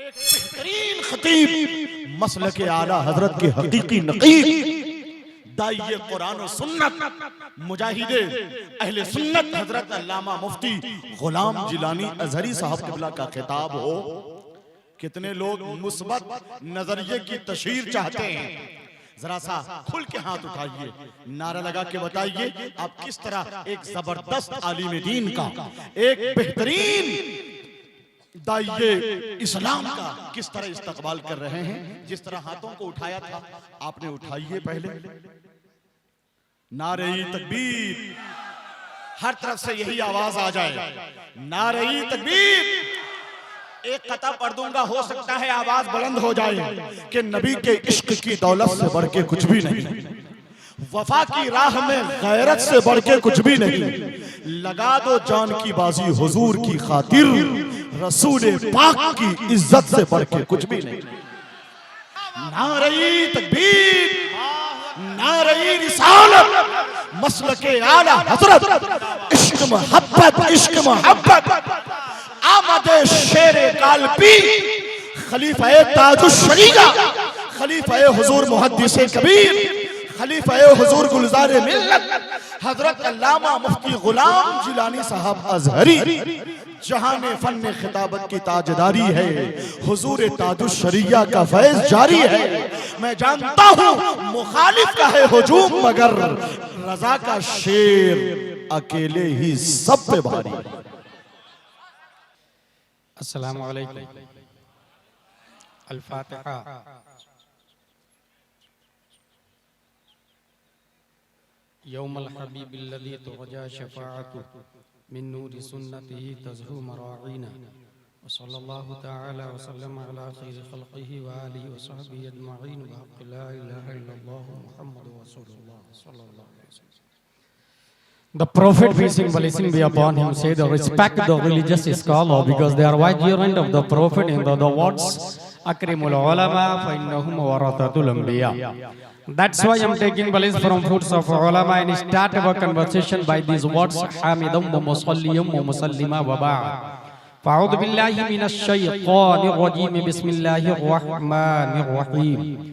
बेहतरीन खतीब मसलक आला हजरत के हकीकी नकीब दाइये कुरान और सुन्नत मुजाहिदे अहले सुन्नत हजरत अल्लामा मुफ्ती गुलाम जिलानी अजहरी साहब क़िबला का खिताब हो। कितने लोग मुस्बत नजरिए की तशहीर चाहते हैं, जरा सा खुल के हाथ उठाइए, नारा लगा के बताइए आप किस तरह एक जबरदस्त आलिम दीन का, एक बेहतरीन दाइये इस्लाम का किस तरह इस्तकबाल कर रहे हैं। जिस तरह हाथों को उठाया था आपने उठाइए पहले, नारे तकबीर, हर तरफ से यही आवाज आ जाए, नारे तकबीर। एक कता पढ़ दूंगा, हो सकता है आवाज बुलंद हो जाए कि नबी के इश्क की दौलत से बढ़ के कुछ भी नहीं, वफा की राह में गैरत से बढ़ के कुछ भी नहीं, लगा दो जान की बाजी हुजूर की खातिर, रसूल पाक की इज्जत से बढ़ के कुछ भी नहीं। नारे तकबीर, नारे रिसालत, मसलके आला हजरत, इश्क मोहब्बत, इश्क मोहब्बत। आमदे शेरे कालपी, खलीफाए ताजुश शरीका, खलीफाए हुजूर मुहद्दिसे कबीर, खलीफाए हुजूर गुलजारे मिल्लत हजरत अल्लामा मुफ्ती गुलाम जिलानी साहब अजहरी, जहां ने फन खिताबत की ताजदारी है, हुजूर ताजुश शरिया का फैज जारी है। मैं जानता हूं मुखालिफ का है हुजूम, मगर रजा का शेर अकेले ही सब पे भारी। अस्सलामु अलैकुम। अल-फातिहा। यौमल हबीबिल्लज़ी तुरजा शफ़ाअतुहु मिन नूरि सुन्नतिही तज़हु मराईना व सल्लल्लाहु तआला व सल्लम अला खैरि खल्क़िही व आलिहि व सहबिही अजमईन व हक़्क़ि ला इलाहा इल्लल्लाह मुहम्मदुर रसूलुल्लाह सल्लल्लाहु अलैहि वसल्लम। The Prophet, peace and blessing be upon him, said, respect the religious scholar because they are vicegerent of the Prophet. In the words, Akrimul ulama fa innahum warathatul anbiya. That's why I'm taking place from fruits of ulama and start our conversation by these words, Hamidum wa musalliyum wa musallima wa ba'd. Fa'udhu billahi minash shaytanir rajim. Bismillahir rahmanir rahim.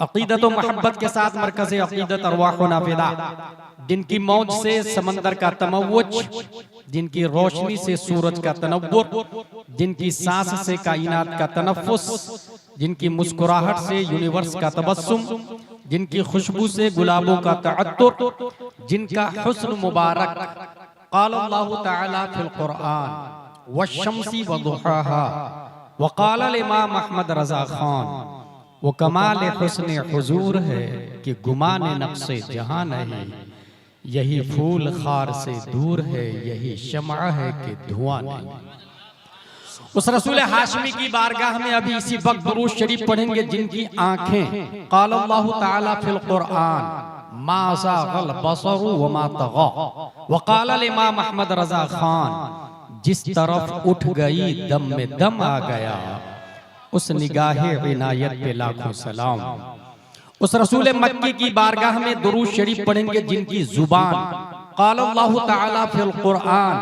अक़ीदत मोहब्बत के साथ मरकज़ अक़ीदत अरवाह नाफ़िदा, जिनकी मौज से समंदर का तमव्वुज, जिनकी रोशनी से सूरज का तनव्वुर, जिनकी सांस से कायनात का तनफ़्फ़ुस, जिनकी मुस्कुराहट से यूनिवर्स का तबस्सुम, जिनकी खुशबू से गुलाबों का तअत्तुर, जिनका हुस्न मुबारक क़ाल अल्लाहु तआला फ़िल क़ुरआन वश्शम्सी वदुहाहा वक़ाल इमाम अहमद रज़ा खान, वो कमाल हुस्न हुजूर है कि गुमान नक्शे जहां नहीं, यही फूल खार से दूर है, यही शम्अ है कि धुआं नहीं। उस रसूल हाशमी की बारगाह में अभी इसी वक्त दुरूद शरीफ पढ़ेंगे, जिनकी आंखें क़ाल अल्लाहु तआला फ़िल क़ुरआन मा ज़ाग़ल बसरु व मा तग़ा वक़ाल इमाम अहमद रज़ा खान, जिस तरफ उठ गई दम में दम आ गया, उस निगाहे इनायत पे लाखों सलाम। उस रसूल मक्की की बारगाह में दुरूद शरीफ पढ़ेंगे, जिनकी जुबान क़ाल अल्लाहु तआला फ़िल क़ुरआन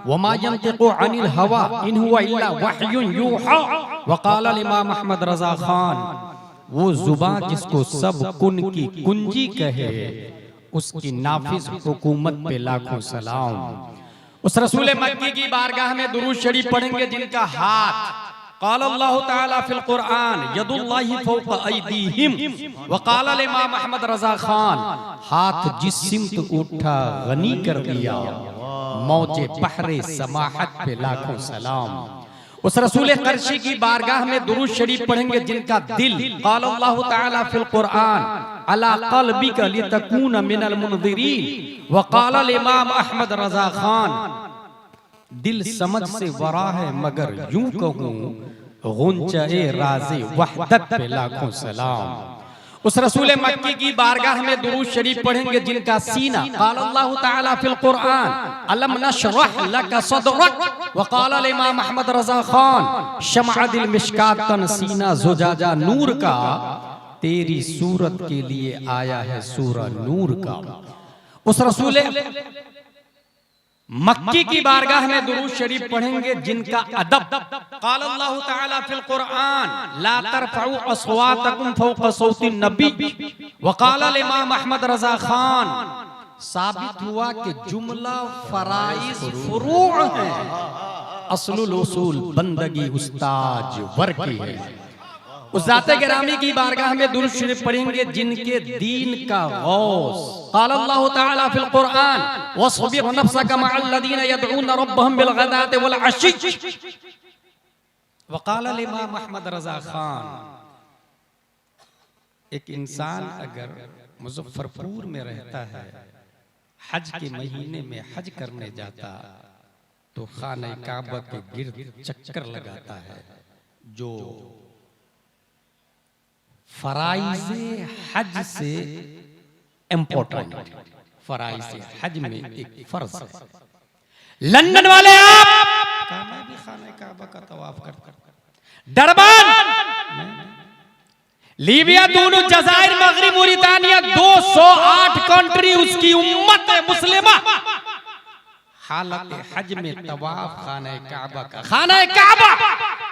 वमा यंतिक़ु अनिल हवा इन हुवा इल्ला वह्युन यूहा वक़ाल इमाम अहमद रज़ा खान, वो जुबान जिसको सब कुन की कुंजी कहे, उसकी नाफिज हुकूमत पे लाखों सलाम। उस रसूल मक्की की बारगाह में दुरूद शरीफ पढ़ेंगे, जिनका हाथ क़ाल अल्लाहु तआला फ़िल क़ुरआन यदुल्लाहि फ़ौक़ अयदीहिम वक़ाल इमाम अहमद रज़ा खान, हाथ जिस सिमत उठा गनी कर दिया, मौजे बहरे समाहत पे लाखों सलाम। उस रसूल क़रशी की बारगाह में दुरूद शरीफ पढ़ेंगे, जिनका दिल क़ाल अल्लाहु तआला फ़िल क़ुरआन अला क़ल्बिका लितकूना मिनल मुनज़िरीन वक़ाल इमाम अहमद रज़ा खान, दिल समझ से वरा है मगर यूं कहूं गुंचे राज़े वहदत पे लाखों सलाम। उस रसूल मक्की की बारगाह में दुरूद शरीफ पढ़ेंगे, जिनका सीना क़ाल अल्लाहु तआला फ़िल क़ुरआन अलम नशरह लका सदरक वक़ाल इमाम अहमद रज़ा खान, शम्अ दिल मिश्कातन सीना ज़ुजाजा नूर का, तेरी सूरत के लिए आया है सूरा नूर का। उस रसूल मक्की की बारगाह में दुरूद शरीफ पढ़ेंगे जिनका अदब क़ाल अल्लाहु तआला फिल कुरआन ला तरफउ अस्वातकुम फौक़ सौति नबी व क़ाल इमाम अहमद रज़ा खान। साबित हुआ कि जुमला फराइज फुरू है, असलुल उसूल बंदगी उस्ताज वर की है। उस ज़ाते गिरामी की बारगाह में दुरूद शरीफ पढ़ेंगे जिनके दीन का गौस क़ाल अल्लाहु तआला फिल कुरआन वस्बिर नफ्सका मअल लदीना यदऊन रब्बहुम बिल गदाति वल अशी व क़ाल इमाम अहमद रज़ा खान। एक इंसान अगर मुज़फ्फरपुर में रहता है, हज के महीने में हज करने जाता तो खाने काबा के गिर्द चक्कर लगाता है। जो फराइज़े हज से इम्पोर्टेंट, फराइज़े हज में एक फर्ज है। लंदन वाले आप मैं भी खाने काबा का तवाफ करता, डरबान, लीबिया, दोनों जज़ाइर, मगरिब, मोरितानिया, 208 कंट्री उसकी उम्मत है मुस्लिमा। हालत हज में तवाफ खाने काबा का, खाने काबा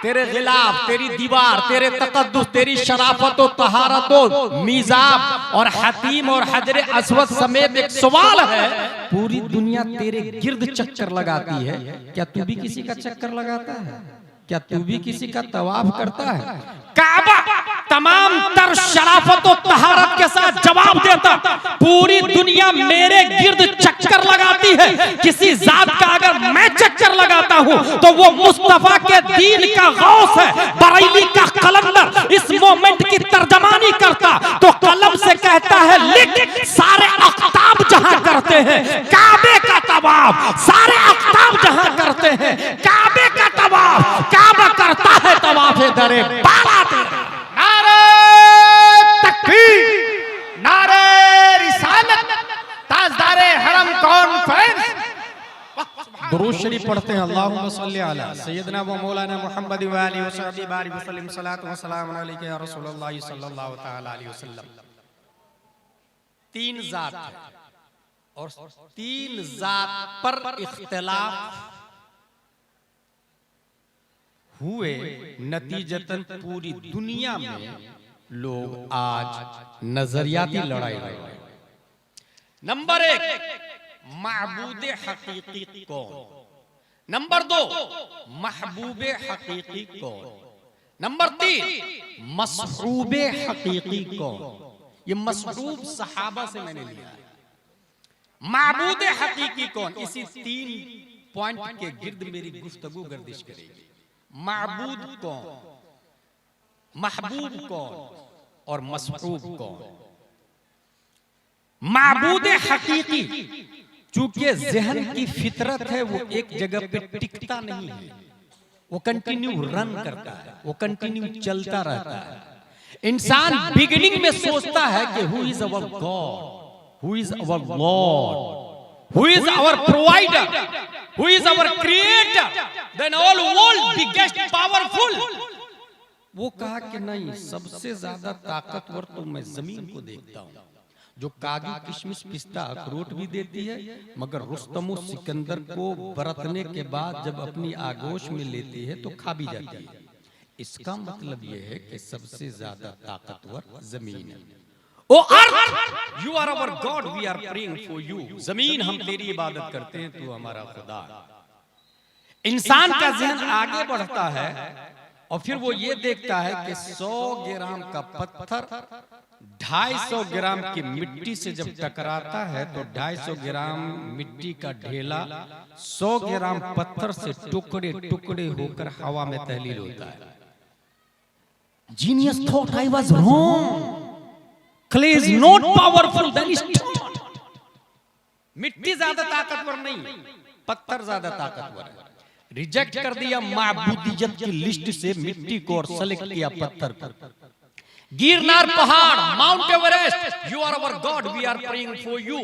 तेरे खिलाफ, तेरी दीवार, तेरे तकद्दुस, तेरी शराफत और तहारत और मीज़ाब और हतीम और हजरे अस्वद समेत एक सवाल है। पूरी दुनिया तेरे गिर्द चक्कर लगाती है, क्या तू भी किसी का चक्कर लगाता है? क्या तू भी किसी का तवाफ करता है? काबा तमाम तर शराफत और तहारत के साथ जवाब देता, पूरी दुनिया मेरे गिर्द चक्कर लगाती है, किसी जात का अगर मैं चक्कर लगाता हूं तो वो मुस्तफा के दीन का गौस है, बरेली का कलंदर इस मोमेंट की तर्जमानी करता तो कलम से कहता है लिख, सारे अख्ताब जहां करते हैं काबे का तवाफ, सारे अख्ताब जहां करते हैं काबे का तवाफ, काबा करता है तवाफ दरे पाला तेरे। नारे तकबीर, नारे रिसालत, ताजदारे हरम कॉन्फ्रेंस। दुरूद शरीफ पढ़ते हैं अल्लाहुम्मा सल्ली अला सय्यदना व मौलाना मुहम्मद व आलिहि व सहबिहि बारिक वसल्लम सलातु व सलाम अलैका या रसूलल्लाह सल्लल्लाहु तआला अलैहि वसल्लम। तीन जात है और तीन जात पर इख्तिलाफ हुए, नतीजतन पूरी दुनिया में लोग आज नजरियाती लड़ाई लड़ रहे हैं। नंबर 1 महबूबे हकीकी कौन, नंबर 2 महबूबे हकीकी कौन, नंबर 3 मसरूबे हकीकी कौन। ये मसरूब सहाबा से मैंने लिया है। महबूबे हकीकी कौन, इसी 3 पॉइंट के गिर्द मेरी गुफ्तगू गर्दिश करेगी। महबूब कौन, महबूब कौन और मसरूब कौन। महबूब हकीकी, चूंकि जहन की फितरत है वो एक जगह पे टिकता नहीं है, वो कंटिन्यू रन करता है, वो कंटिन्यू चलता रहता है। इंसान बिगिनिंग में सोचता है कि who is our God, who is our Lord, who is our provider, who is our creator, then all world biggest powerful। वो कहा कि नहीं, सबसे ज्यादा ताकतवर तो मैं जमीन को देखता हूँ, जो काजू किशमिश पिस्ता अखरोट भी देती है, मगर रुस्तम सिकंदर को बरतने के बाद जब अपनी आगोश में लेती है तो खा भी जाती है। इसका मतलब यह है कि सबसे ज्यादा ताकतवर जमीन है। O earth, you are our god, we are praying for you. जमीन, हम तेरी इबादत करते हैं, तू हमारा खुदा। इंसान का जहन आगे बढ़ता है और फिर वो ये देखता है कि 100 ग्राम का पत्थर 250 ग्राम की मिट्टी से जब टकराता है तो 250 ग्राम मिट्टी का ढेला 100 ग्राम पत्थर से टुकड़े टुकड़े होकर हवा में तहलील होता है। Genius thought I was wrong, clay is not powerful than stone। मिट्टी ज्यादा ताकतवर नहीं, पत्थर ज्यादा ताकतवर है। रिजेक्ट कर दिया माबूदियत की लिस्ट से मिट्टी को और सेलेक्ट किया पत्थर को। गिरनार पहाड़, Mount Everest, you are our god, we are praying for you.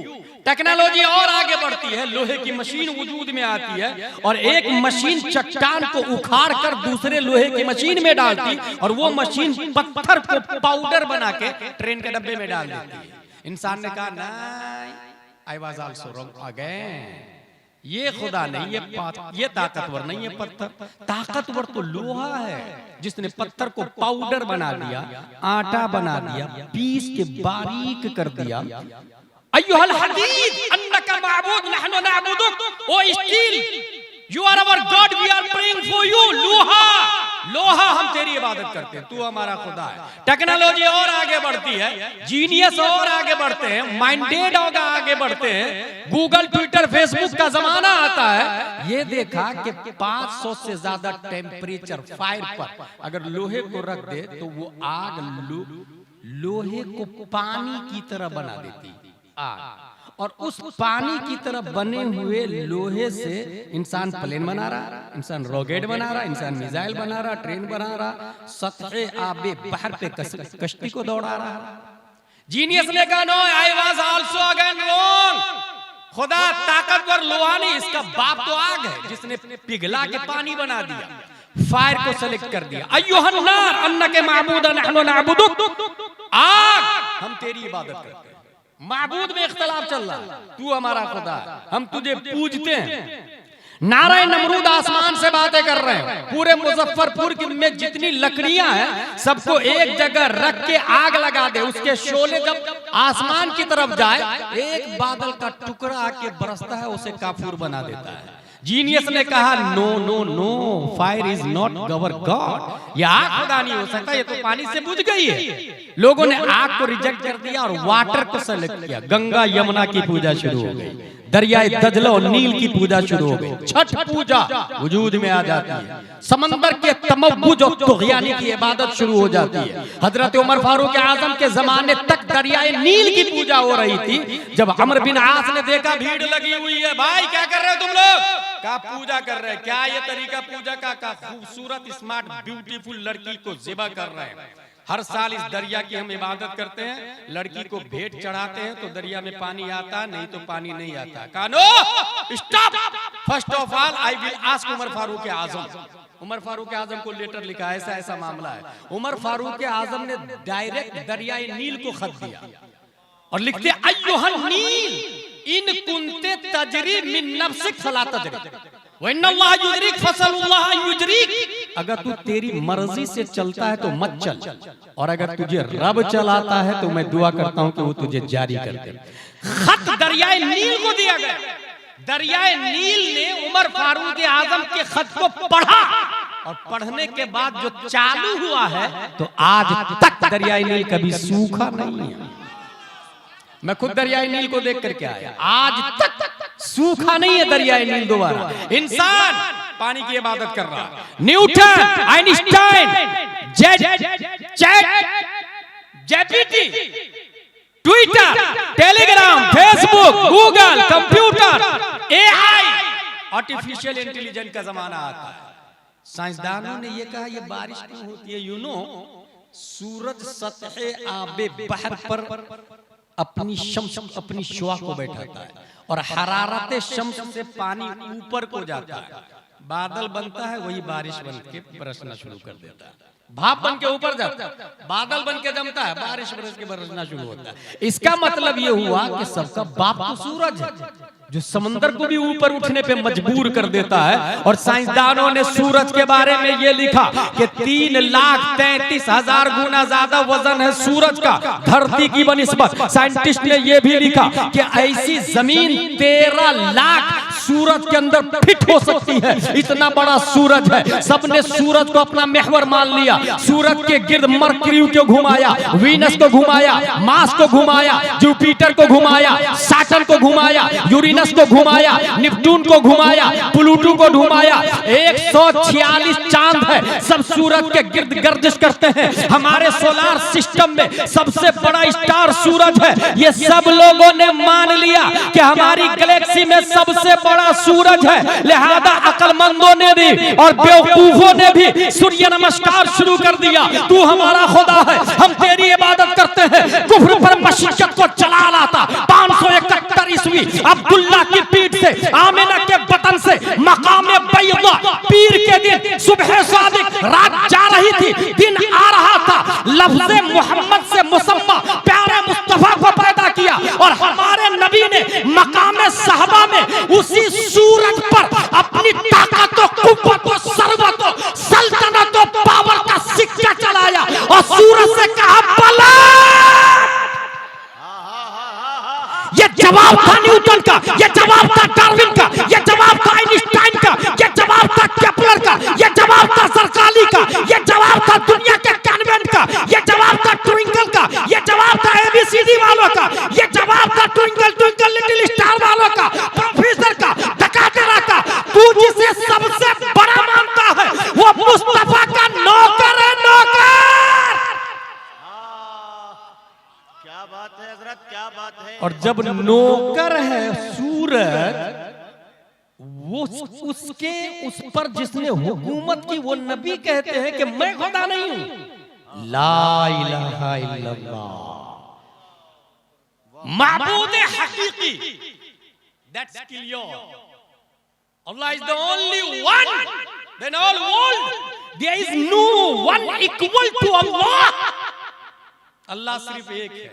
Technology और आगे बढ़ती है, लोहे की मशीन वजूद में आती है और एक मशीन चट्टान को उखाड़ कर दूसरे लोहे की मशीन में डालती और वो मशीन पत्थर को पाउडर बना के ट्रेन के डब्बे में डाल देती है। इंसान ने कहा नहीं, आई वाज आल्सो रॉन्ग अगेन। ये खुदा नहीं, ये ताकतवर नहीं है पत्थर। ताकतवर तो लोहा है, जिसने पत्थर को पाउडर बना दिया, आटा बना दिया, पीस के बारीक कर दिया। अय्युहल हदीद अन्नका माबूद नहनु नअबुदुक, O steel you are our god, we are praying for you. लोहा, लोहा हम तेरी इबादत करते हैं, तू हमारा खुदा है। टेक्नोलॉजी और आगे बढ़ती है, जीनियस और आगे बढ़ते हैं, माइंडेड होगा आगे बढ़ते हैं, गूगल ट्विटर फेसबुक का जमाना आता है। ये देखा कि 500 से ज्यादा टेम्परेचर फायर पर अगर लोहे को रख दे तो वो आग लोहे को पानी की तरह बना देती आग। और उस पानी की तरह बने हुए लोहे से इंसान प्लेन बना रहा, इंसान रॉकेट बना रहा, इंसान मिसाइल बना रहा, ट्रेन बना रहा, सतहे आबे बाहर पे कश्ती को दौड़ा रहा। जीनियस ने कहा no, I was also again wrong. खुदा ताकतवर लोहा नहीं, इसका बाप तो आग है, जिसने पिघला के पानी बना दिया, फायर को सेलेक्ट कर दिया। अय्युहन नार अन्नके माबूदन नहनु नअबुदुक, आग हम तेरी इबादत करते हैं। माबूद में इख्तलाफ चल रहा, तू हमारा खुदा, हम तुझे पूजते हैं। नारायण नमरूद आसमान से बातें कर रहे हैं, पूरे मुजफ्फरपुर में जितनी लकड़ियां हैं सबको एक जगह रख के आग लगा दे, उसके शोले जब आसमान की तरफ जाए, एक बादल का टुकड़ा आके बरसता है, उसे काफूर बना देता है। जीनियस ने कहा no no no, fire is not our god, ये आग खुदा नहीं हो सकता, ये तो पानी से बुझ गई है। लोगों ने आग को रिजेक्ट कर दिया और वाटर को सेलेक्ट किया। गंगा यमुना की पूजा शुरू हो गई, दरियाए दजला और नील की पूजा शुरू हो गई, छठ पूजा वजूद में आ जाती है, समंदर के तमव्वुज और तुग़यानी की इबादत शुरू हो जाती है। हजरत उमर फारूक आजम के जमाने तक दरियाए नील की पूजा हो रही थी। जब अमर बिन आस ने देखा भीड़ लगी हुई है, भाई क्या कर रहे हो तुम लोग? का पूजा कर रहे हैं। क्या ये तरीका पूजा का खूबसूरत स्मार्ट ब्यूटीफुल लड़की को ज़िबा कर रहे हैं। हर साल इस दरिया की हम इबादत करते हैं, लड़की को भेंट चढ़ाते हैं तो दरिया में पानी आता, नहीं तो पानी नहीं आता। कानो stop, first of all I will ask Umar Farooq Azam. Umar Farooq Azam को लेटर लिखा, ऐसा ऐसा मामला है। उमर फारूक आजम ने डायरेक्ट दरियाए नील को खत दिया और लिखते अय्युहन नील इन कुंते तजरी मिन नफ्सिक फला तजरी वन्नल्लाह युजरिक फसलुल्लाह युजरिक। अगर तू तेरी मर्जी से चलता है तो मत चल, और अगर तुझे रब चलाता है तो मैं दुआ करता हूं कि वो तुझे जारी कर दे। खत दरियाए नील को दिया गया। दरियाए नील ने उमर फारूक आजम के खत को पढ़ा, और पढ़ने के बाद जो चालू हुआ है तो आज तक दरियाए नील कभी सूखा नहीं है। मैं खुद दरियाए नील को देख करके आया, आज तक सूखा नहीं है दरियाए नील दोबारा। इंसान पानी की इबादत कर रहा है। Newton, Einstein, GPT, Twitter, Telegram, Facebook, Google, computer, AI, artificial intelligence का जमाना आता है। साइंसदानों ने ये कहा ये बारिश क्यों होती है? यू नो, सूरज सतहे आबे बहर पर अपनी शम्स अपनी शुआ को बैठाता है और हरारत शम्स से पानी ऊपर को जाता है, बादल बनता है, वही बारिश बन के बरसना शुरू कर देता है। भाप बन के ऊपर जाता है, बादल बन के जमता है, बारिश बरस के बरसना शुरू होता है। इसका मतलब ये हुआ कि सबका बाप तो सूरज है, जो समंदर को भी ऊपर उठने पे मजबूर कर देता है। और साइंसदानों ने सूरज के बारे में ये लिखा कि 3,33,000 गुना ज्यादा वजन है सूरज का धरती की बनिस्बत। साइंटिस्ट ने ये भी लिखा कि ऐसी जमीन 13 लाख सूरज के अंदर फिट हो सकती है, इतना बड़ा सूरज है। सबने सूरज को अपना महवर मान लिया, सूरज के गिर्द मरकरी को घुमाया, वीनस को घुमाया, मार्स को घुमाया, जुपिटर को घुमाया, सैटर्न को घुमाया, यूरेनस को घुमाया, नेपच्यून को घुमाया, प्लूटो को घुमाया। 146 चांद है, सब सूरज के गिर्द गर्दिश करते हैं। हमारे सोलार सिस्टम में सबसे बड़ा स्टार सूरज है। ये सब लोगों ने मान लिया कि हमारी गैलेक्सी में सबसे बड़ा सूरज है। लिहाजा अक्लमंदों ने भी और बेवकूफों ने भी सूर्य नमस्कार शुरू कर दिया। तू हमारा खुदा है, हम तेरी इबादत करते हैं। कुफ्र पर मशीशत को चला लाता 571 ईस्वी अब्दुल्ला की पीठ से, आमिना के बतन से, मकामे बैदा पीर के दिन सुबह सादिक रात जा रही थी, दिन आ रहा था। लफ्ज़े मोहम्मद से मुसम्मा प्यारे मुस्तफा को पैदा किया और हमारे नबी ने ये जवाब था न्यूटन का, ये जवाब था डार्विन का, ये जवाब था आइंस्टाइन का, ये जवाब था केपलर का, ये जवाब था सरकाली का, ये जवाब था दुनिया के कॉन्वेंट का, ये जवाब था ट्विंकल का, ये जवाब था एबीसीडी वालों का, ये जवाब था ट्विंकल ट्विंकल लिटिल स्टार वालों का, प्रोफेसर का, डकातेरा का। तू जिसे सबसे बड़ा मानता है वो मुस्तफा का नौकर है, नौकर। क्या बात है हजरत, क्या बात है। और जब नौकर है सूरज, वो उसके उस पर जिसने हुकूमत की वो नबी कहते हैं कि मैं खुदा नहीं हूं। ला इलाहा इल्लल्लाह, माबूद हकीकी, that's clear. Allah is the only one, then all world, there is no one equal to Allah। अल्लाह सिर्फ एक है,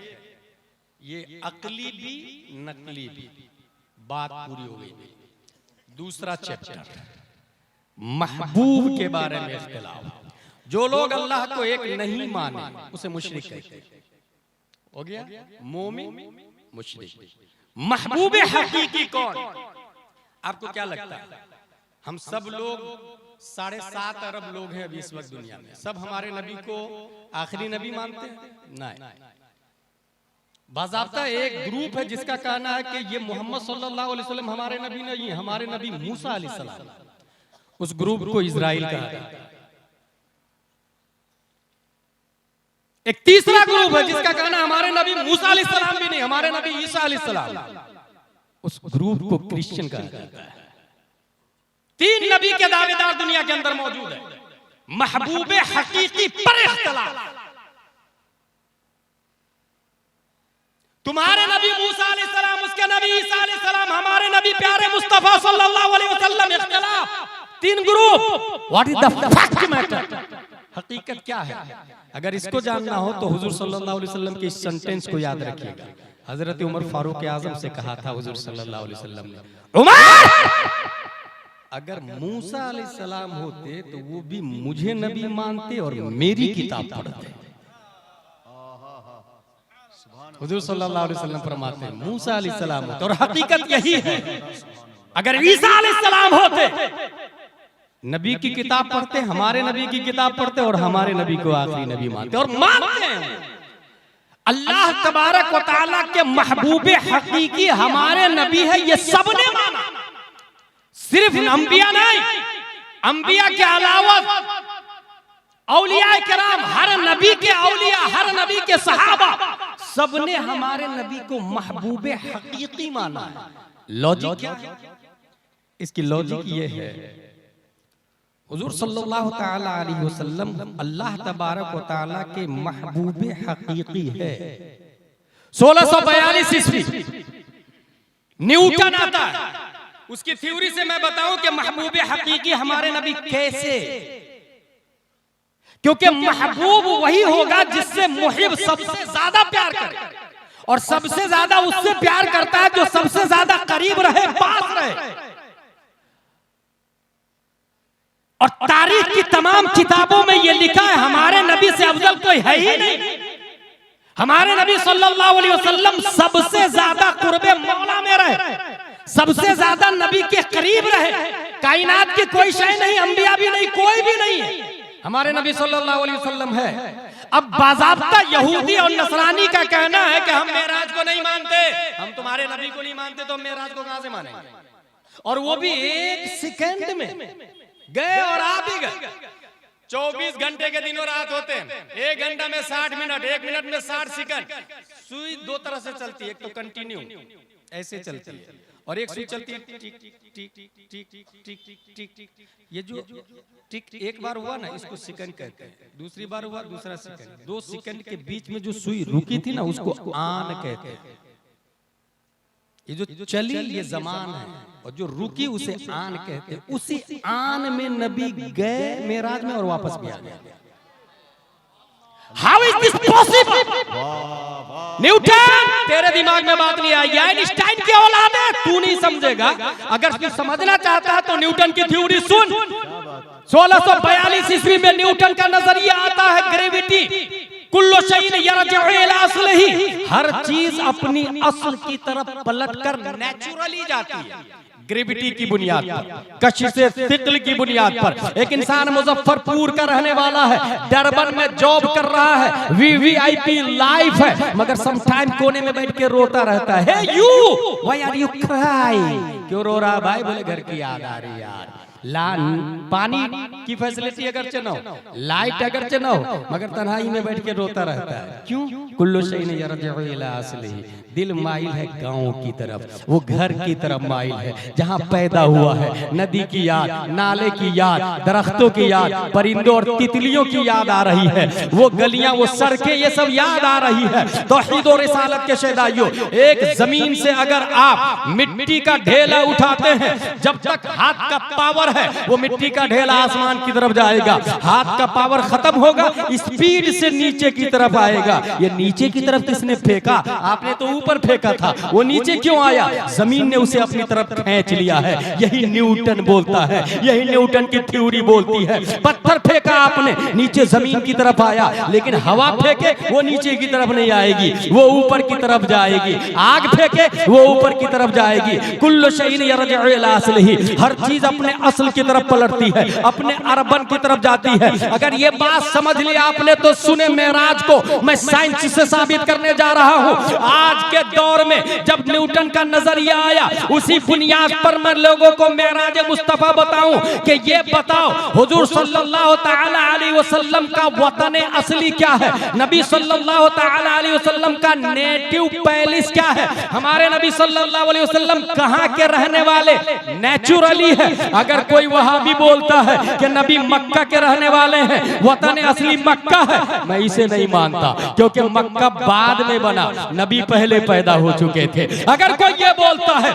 ये अकली भी नकली भी। बात पूरी हो गई। दूसरा चैप्टर, महबूब के बारे में इख्तिलाफ। जो लोग अल्लाह को एक नहीं माने उसे मुशरिक कहते हैं। हो गया मोमिन मुशरिक। महबूब हकीकी कौन? आपको क्या लगता है? हम सब लोग 7.5 अरब लोग हैं अभी इस वक्त दुनिया में, सब हमारे नबी को आखिरी नबी मानते हैं? नहीं। बाज़ाब्ता एक ग्रुप है जिसका कहना है कि ये मोहम्मद सल्लल्लाहु अलैहि वसल्लम हमारे नबी नहीं, हमारे नबी मूसा अलैहिस्सलाम। उस ग्रुप को इजराइल कहा जाता है। एक तीसरा ग्रुप है जिसका कहना हमारे नबी मूसा अलैहिस्सलाम भी नहीं, हमारे नबी ईसा अलैहिस्सलाम। उस ग्रुप को क्रिश्चियन कहा जाता है। 3 नबी के दावेदार दुनिया के अंदर मौजूद है। महबूब हकीकी पर इख्तिलाफ। तुम्हारे नबी मूसा अलैहिस्सलाम, उसके नबी ईसा अलैहिस्सलाम, हमारे नबी प्यारे मुस्तफा सल्लल्लाहु अलैहि वसल्लम, इख्तिलाफ। 3 group. What is the fact matter? हकीकत क्या है? अगर इसको जानना हो तो हुजूर सल्लल्लाहु अलैहि वसल्लम के इस सेंटेंस को याद रखिएगा। हजरत उमर फारूक आजम से कहा था हुजूर सल्लल्लाहु अलैहि वसल्लम ने, उमर अगर मूसा अलैहिस्सलाम होते तो वो भी मुझे नबी मानते और मेरी किताब पढ़ते। हुजूर सल्लल्लाहु अलैहि वसल्लम फरमाते हैं मूसा अलैहिस्सलाम होते, और हकीकत यही है। अगर ईसा अलैहिस्सलाम होते, नबी की किताब पढ़ते, हमारे नबी की किताब पढ़ते और हमारे नबी को आखिरी नबी मानते और मानते हैं। अल्लाह तबारक व तआला के महबूब हकीकी हमारे नबी है, ये सबने माना। सिर्फ अंबिया नहीं, अंबिया के अलावा औलिया किराम, हर नबी के औलिया, हर नबी के सहाबा, सबने हमारे नबी को महबूब हकीकी माना है। लॉजिक क्या है इसकी? लॉजिक ये है, हुजूर सल्लल्लाहु तआला अलैहि वसल्लम अल्लाह तबारक व तआला के महबूब हकीकी है। 1642 ईस्वी न्यूटन आता है, उसकी थ्योरी से मैं बताऊं कि महबूब हकीकी हमारे नबी कैसे। क्योंकि महबूब वही होगा जिससे मुहिब सबसे ज्यादा प्यार करे, और सबसे ज्यादा उससे प्यार करता है जो सबसे ज्यादा करीब रहे, पास रहे। और तारीख की तमाम किताबों में यह लिखा है हमारे नबी से अफजल कोई है ही नहीं। हमारे नबी सल्लल्लाहु अलैहि वसल्लम सबसे ज्यादा कुर्बे मौला में रहे, सबसे ज्यादा नबी के करीब रहे। कायनात की कोई शय नहीं, अंबिया भी नहीं, कोई भी नहीं है, हमारे नबी सल्लल्लाहु अलैहि वसल्लम है। अब बाज़ाब्ता यहूदी और नसरानी का कहना है कि हम मेराज को नहीं मानते, हम तुम्हारे नबी को नहीं मानते, तो हम मेराज को कहां से मानेंगे? और वो भी 1 सेकंड में गए और आ भी गए। 24 घंटे के दिनों रात होते हैं, 1 घंटा में 60 मिनट, 1 मिनट में 60 सेकंड। सुई 2 तरह से चलती है, एक तो कंटिन्यू ऐसे चलती है, और एक सुई चलती है टिक टिक टिक टिक टिक टिक टिक। ये जो टिक एक बार हुआ ना, इसको सेकंड कहते हैं, दूसरी बार हुआ दूसरा सेकंड। 2 सेकंड के बीच में जो सुई रुकी थी ना, उसको आन कहते हैं। ये जो चली ये जमान है, और जो रुकी उसे आन कहते हैं। उसी आन में नबी गए मेराज में और वापस भी आ गए। How is this possible? Newton, तेरे दिमाग में बात नहीं आई। आइंस्टाइन की औलाद है, तू नहीं समझेगा। अगर तू समझना चाहता है तो न्यूटन की थ्योरी सुन। 1642 ईस्वी में न्यूटन का नजरिया आता है ग्रेविटी, कुल्लु शैइन यरजिउ इला अस्लिही, हर चीज अपनी असल की तरफ पलटकर नेचुरली जाती है, ग्रेविटी की बुनियाद पर, कशिशे सिक्ल की बुनियाद पर। एक इंसान मुजफ्फरपुर का रहने वाला है, डरबन में जॉब कर रहा है, वीवीआईपी लाइफ है, मगर समटाइम कोने में बैठ के रोता रहता है। Hey you, why are you crying? क्यों रो रहा भाई? बोले घर की याद आ रही यार। पानी की फैसिलिटी अगरचे न हो, लाइट अगरचे न हो, मगर तन्हाई में बैठ के रोता रहता है। क्यों? कुल्लु शैइन यरजिउ इला अस्लिही, दिल माइल है गांव की तरफ, वो घर की तरफ माइल है जहां पैदा हुआ है। नदी की याद, नाले की याद, दरख्तों की याद, परिंदों और तितलियों की याद आ रही है, वो गलियां, वो सड़कें, ये सब याद आ रही है। तौहीद और रिसालत के शहदाइयों, एक जमीन से अगर आप मिट्टी का ढेला उठाते हैं, जब तक हाथ का पावर है वो मिट्टी का ढेला आसमान की तरफ जाएगा। हाथ का पावर खत्म होगा, स्पीड से नीचे की तरफ आएगा। ये नीचे की तरफ किसने फेंका? आपने तो ऊपर फेंका था, वो नीचे क्यों आया? जमीन ने उसे अपनी तरफ खींच लिया है। यही न्यूटन बोलता है, यही न्यूटन की थ्योरी बोलती है। पत्थर फेंका आपने, नीचे जमीन की तरफ आया, लेकिन हवा फेंके वो नीचे की तरफ नहीं आएगी, वो ऊपर की तरफ जाएगी। आग फेंके वो ऊपर की तरफ जाएगी। कुल्लु शैइन यरजिउ इला अस्लिही, हर चीज अपने असल की तरफ पलटती है, अपने अर्बन की तरफ जाती है। अगर ये बात समझ लिया आपने तो सुने मेराज को मैं साइंस से साबित करने जा रहा हूं। आज के दौर में जब न्यूटन का नजरिया आया, उसी बुनियाद पर मैं लोगों को मेराज मुस्तफा बताऊं कि ये बताओ हुजूर सल्लल्लाहु तआला अलैहि वसल्लम का वतन असली क्या है? नबी सल्लल्लाहु तआला अलैहि वसल्लम का नेटिव पैलेस क्या है? हमारे नबी सल्लल्लाहु अलैहि वसल्लम कहां के रहने वाले नेचुरली है। अगर कोई वहाबी बोलता है कि नबी मक्का के रहने वाले हैं, वतन असली मक्का है, मैं इसे नहीं मानता, क्योंकि मक्का बाद में बना, नबी पहले पैदा हो चुके थे। अगर कोई ये बोलता है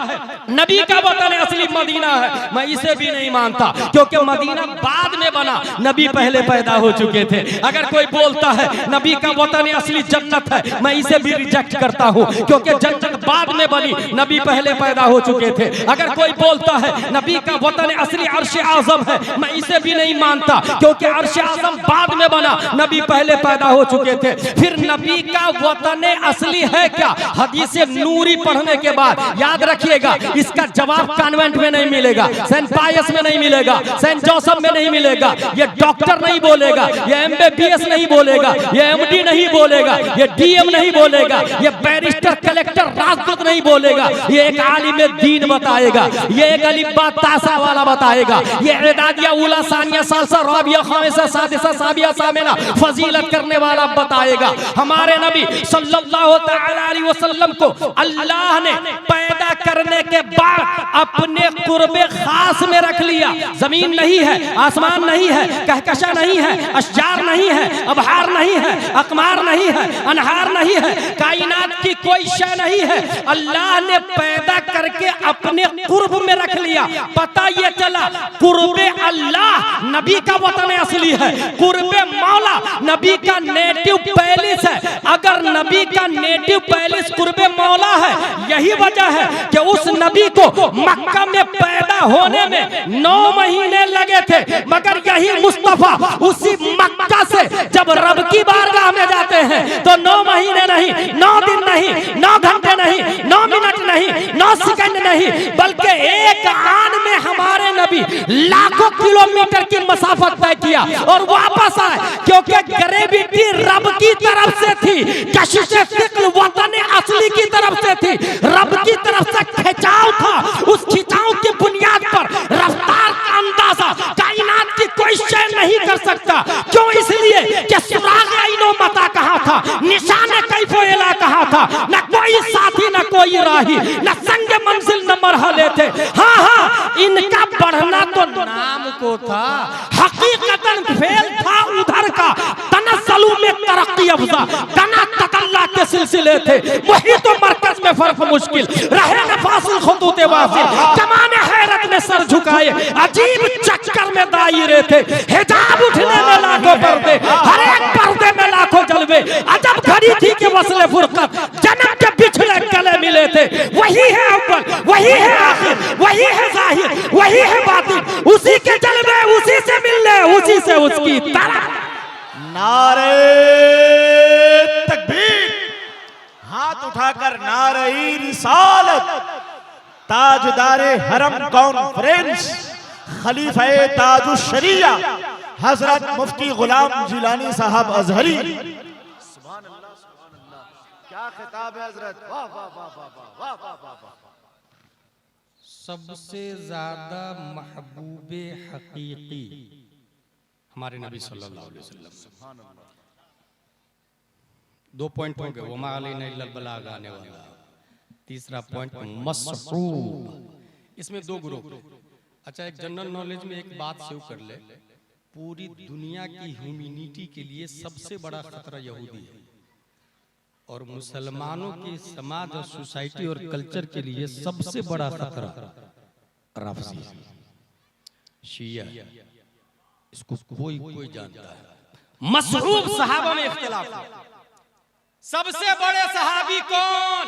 नबी का वतन असली मदीना है, मैं इसे भी नहीं मानता, क्योंकि मदीना बाद में बना, नबी पहले पैदा हो चुके थे। अगर कोई बोलता है नबी का वतन असली जन्नत है, मैं इसे भी रिजेक्ट करता हूं, क्योंकि जन्नत बाद में बनी, नबी पहले पैदा हो चुके थे। अगर कोई बोलता है नबी का वतन असली अर्श आज़म है, मैं इसे भी नहीं मानता, क्योंकि अर्श आज़म बाद में बना, नबी पहले पैदा हो चुके थे। फिर नबी का वतन असली है क्या? हदीस नूरी पढ़ने के बाद याद रखिएगा, इसका जवाब कॉन्वेंट में नहीं मिलेगा, सेंट पायस में नहीं मिलेगा, सेंट जोसेफ में नहीं मिलेगा। ये डॉक्टर नहीं बोलेगा, ये एमबीबीएस नहीं बोलेगा, ये एमडी नहीं बोलेगा, ये डीएम नहीं बोलेगा, ये बैरिस्टर कलेक्टर राजदूत नहीं बोलेगा। ये एक आलिम दीन बताएगा, ये एक अलिब्बा तासा वाला बताएगा, ये इदादिया उला सानिया सालसा राबिया खामिसा सादिसा साबिया सामिना फजीलत करने वाला बताएगा। हमारे नबी सल्लल्लाहु तआला अलैहि वसल्लम को अल्लाह ने पैदा करने के बाद अपने कुर्बे खास में रख लिया। जमीन नहीं है, आसमान नहीं है, कहकशा नहीं है, अशजार नहीं है, अबहार नहीं है, अकमार नहीं है, अनहार नहीं है, कायनात की कोई शय नहीं है। अल्लाह ने पैदा करके अपने कुर्ब में रख लिया। पता ये चला कुर्बे अल्लाह नबी का वतन असली है, कुर्बे मौला नबी का नेटिव पैलेस है। अगर नबी का नेटिव पैलेस कुर्बे मौला है, यही वजह है कि उस नबी को मक्का में पैदा होने में 9 महीने लगे थे, मगर यही मुस्तफा उसी मक्का से जब रब की बारगाह में जाते हैं तो 9 महीने नहीं, 9 दिन नहीं, 9 घंटे नहीं, 9 मिनट नहीं, 9 सेकंड नहीं, बल्कि एक आन में हमारे नबी लाखों किलोमीटर की मसाफत तय किया और वापस आए, क्योंकि ग्रेविटी रब की तरफ से थी, कशिशे सिक्ल वतन असली की तरफ से थी, रब की तरफ से खिंचाव था। उस खिंचाव की बुनियाद पर रफ्तार का अंदाजा कायनात की कोई शय नहीं कर सकता। क्यों? इसलिए कि सुराग आइनो मता कहा था, निशाने कैफो इला कहा था, न कोई साथी न कोई राही, न संग मंजिल न मरहले थे। हाँ हाँ, इनका बढ़ना तो नाम को था, हकीकतन फेल था उधर का। तनस्सलू में तरक्की अफजा, तना तकल्ला के सिलसिले थे, वही तो मरकज में फर्क मुश्किल रहे न फासिल खुतूते वासिल, कमाने हैरत में सर झुकाए, अजीब चक्कर में दायरे थे, हिजाब उठने में लाखों पर्दे, हर एक पर्दे में लाखों जलवे, अजब घड़ी थी कि वस्ले फुरकत जन्नत के पिछले गले मिले थे। वही है अव्वल, वही है आखिर, वही है जाहिर, वही है बातिन, उसी के जलवे, उसी से मिलने, उसी से उसकी तरह। नारे हाथ उठाकर नारे रिसालत, ताजदारे हरम कॉन्फ्रेंस, खलीफा ताजुश शरिया हजरत मुफ्ती गुलाम जिलानी साहब अजहरी। सुभान अल्लाह, सुभान अल्लाह, क्या खिताब है हजरत, वाह वाह वाह वाह वाह वाह वाह। सबसे ज्यादा महबूबे हकीकी हमारे नबी सल्लल्लाहु अलैहि वसल्लम। 2 पॉइंट हो गए, वमा अलैना इल्लल बलाग आने वाला। तीसरा पॉइंट मसरूब, इसमें 2 ग्रुप। अच्छा, एक जनरल नॉलेज में एक बात सेव कर ले, पूरी दुनिया की ह्यूमैनिटी के लिए सबसे बड़ा खतरा यहूदी है, और मुसलमानों के समाज और सोसाइटी और कल्चर के लिए सबसे बड़ा खतरा राफजी शिया। इसको कोई कोई जानता है। मसरूब सहाबा में इख्तिलाफ है। सबसे बड़े सहाबी कौन?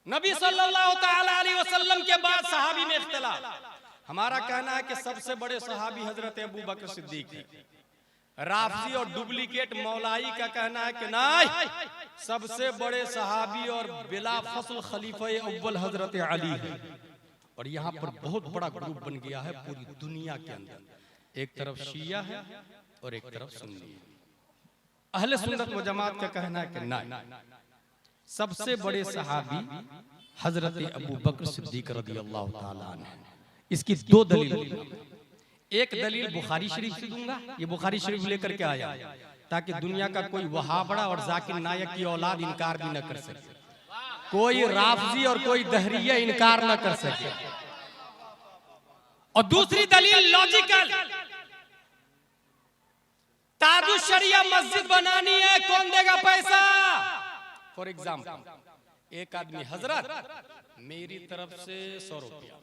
नबी सल्लल्लाहु तआला अलैहि वसल्लम के बाद सहाबी में इख्तिलाफ। हमारा कहना है कि सबसे बड़े सहाबी हजरत अबू बकर सिद्दीक है। राफजी और डुप्लीकेट मौलाई का कहना है कि नहीं, सबसे बड़े सहाबी और बिला फसल खलीफा अव्वल हजरत अली है। और यहाँ पर बहुत बड़ा ग्रुप बन गया है पूरी दुनिया के अंदर, एक तरफ शिया है और एक तरफ सुन्नी है। अहले सुन्नत व जमात का कहना है कि नहीं, सबसे बड़े सहाबी हजरत अबू बकर सिद्दीक रज़ियल्लाहु ताला अन्हु। इसकी 2 दलील। एक दलील बुखारी शरीफ से दूंगा, ये बुखारी शरीफ लेकर के आया ताकि दुनिया का कोई वहाबड़ा और जाकिर नायक की औलाद इनकार भी न कर सके, कोई राफजी और कोई दहरिया इनकार न कर सके। और दूसरी दलील लॉजिकल, ताजुश शरिया मस्जिद बनानी है, कौन देगा पैसा? फॉर एग्जाम्पल, एक आदमी हजरत मेरी तरफ से 100 रुपया,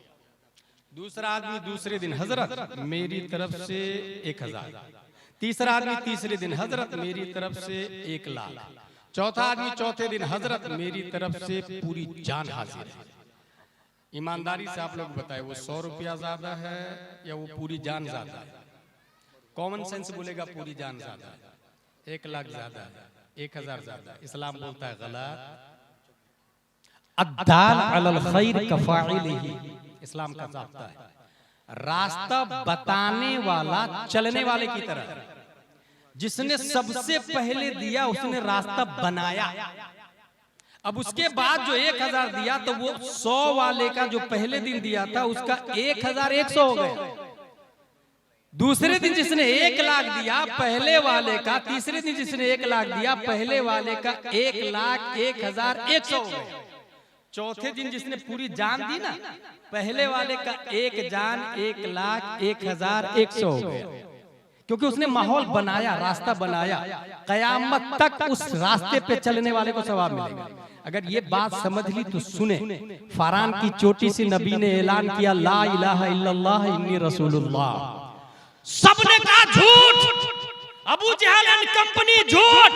दूसरा आदमी दूसरे दिन हजरत मेरी तरफ से 1000, तीसरा आदमी तीसरे दिन हजरत मेरी तरफ से 1 लाख, चौथा आदमी चौथे दिन हजरत मेरी तरफ से पूरी जान हाजिर है। ईमानदारी से आप लोग बताएं, वो 100 रुपया ज्यादा है या वो पूरी जान ज्यादा है? कॉमन सेंस बोलेगा पूरी जान ज्यादा है, 1 लाख ज्यादा है, 1000 ज्यादा। इस्लाम बोलता है गलत। अद्दाल अलल खैर कफाइलिही, इस्लाम का ज़ाब्ता है। रास्ता बताने वाला चलने वाले की तरह, जिसने सबसे पहले दिया उसने रास्ता बनाया। अब उसके बाद जो 1000 दिया तो वो 100 वाले का जो पहले दिन दिया था उसका 1100 हो गए। दूसरे दिन जिसने 1 लाख दिया पहले वाले का, तीसरे दिन जिसने 1 लाख दिया पहले वाले का 1,01,100 हो गए। चौथे दिन जिसने पूरी जान दी ना, पहले वाले का 1 जान 1,01,100 हो गया, क्योंकि उसने माहौल बनाया, रास्ता बनाया। कयामत तक उस रास्ते पे चलने वाले को सवाब मिलेगा। अगर ये बात समझ ली तो सुने, फरान की चोटी से नबी ने ऐलान किया, ला इलाहा इल्लल्लाह इन्नी रसूलुल्लाह। सबने कहा झूठ, अबू जहल एंड कंपनी झूठ,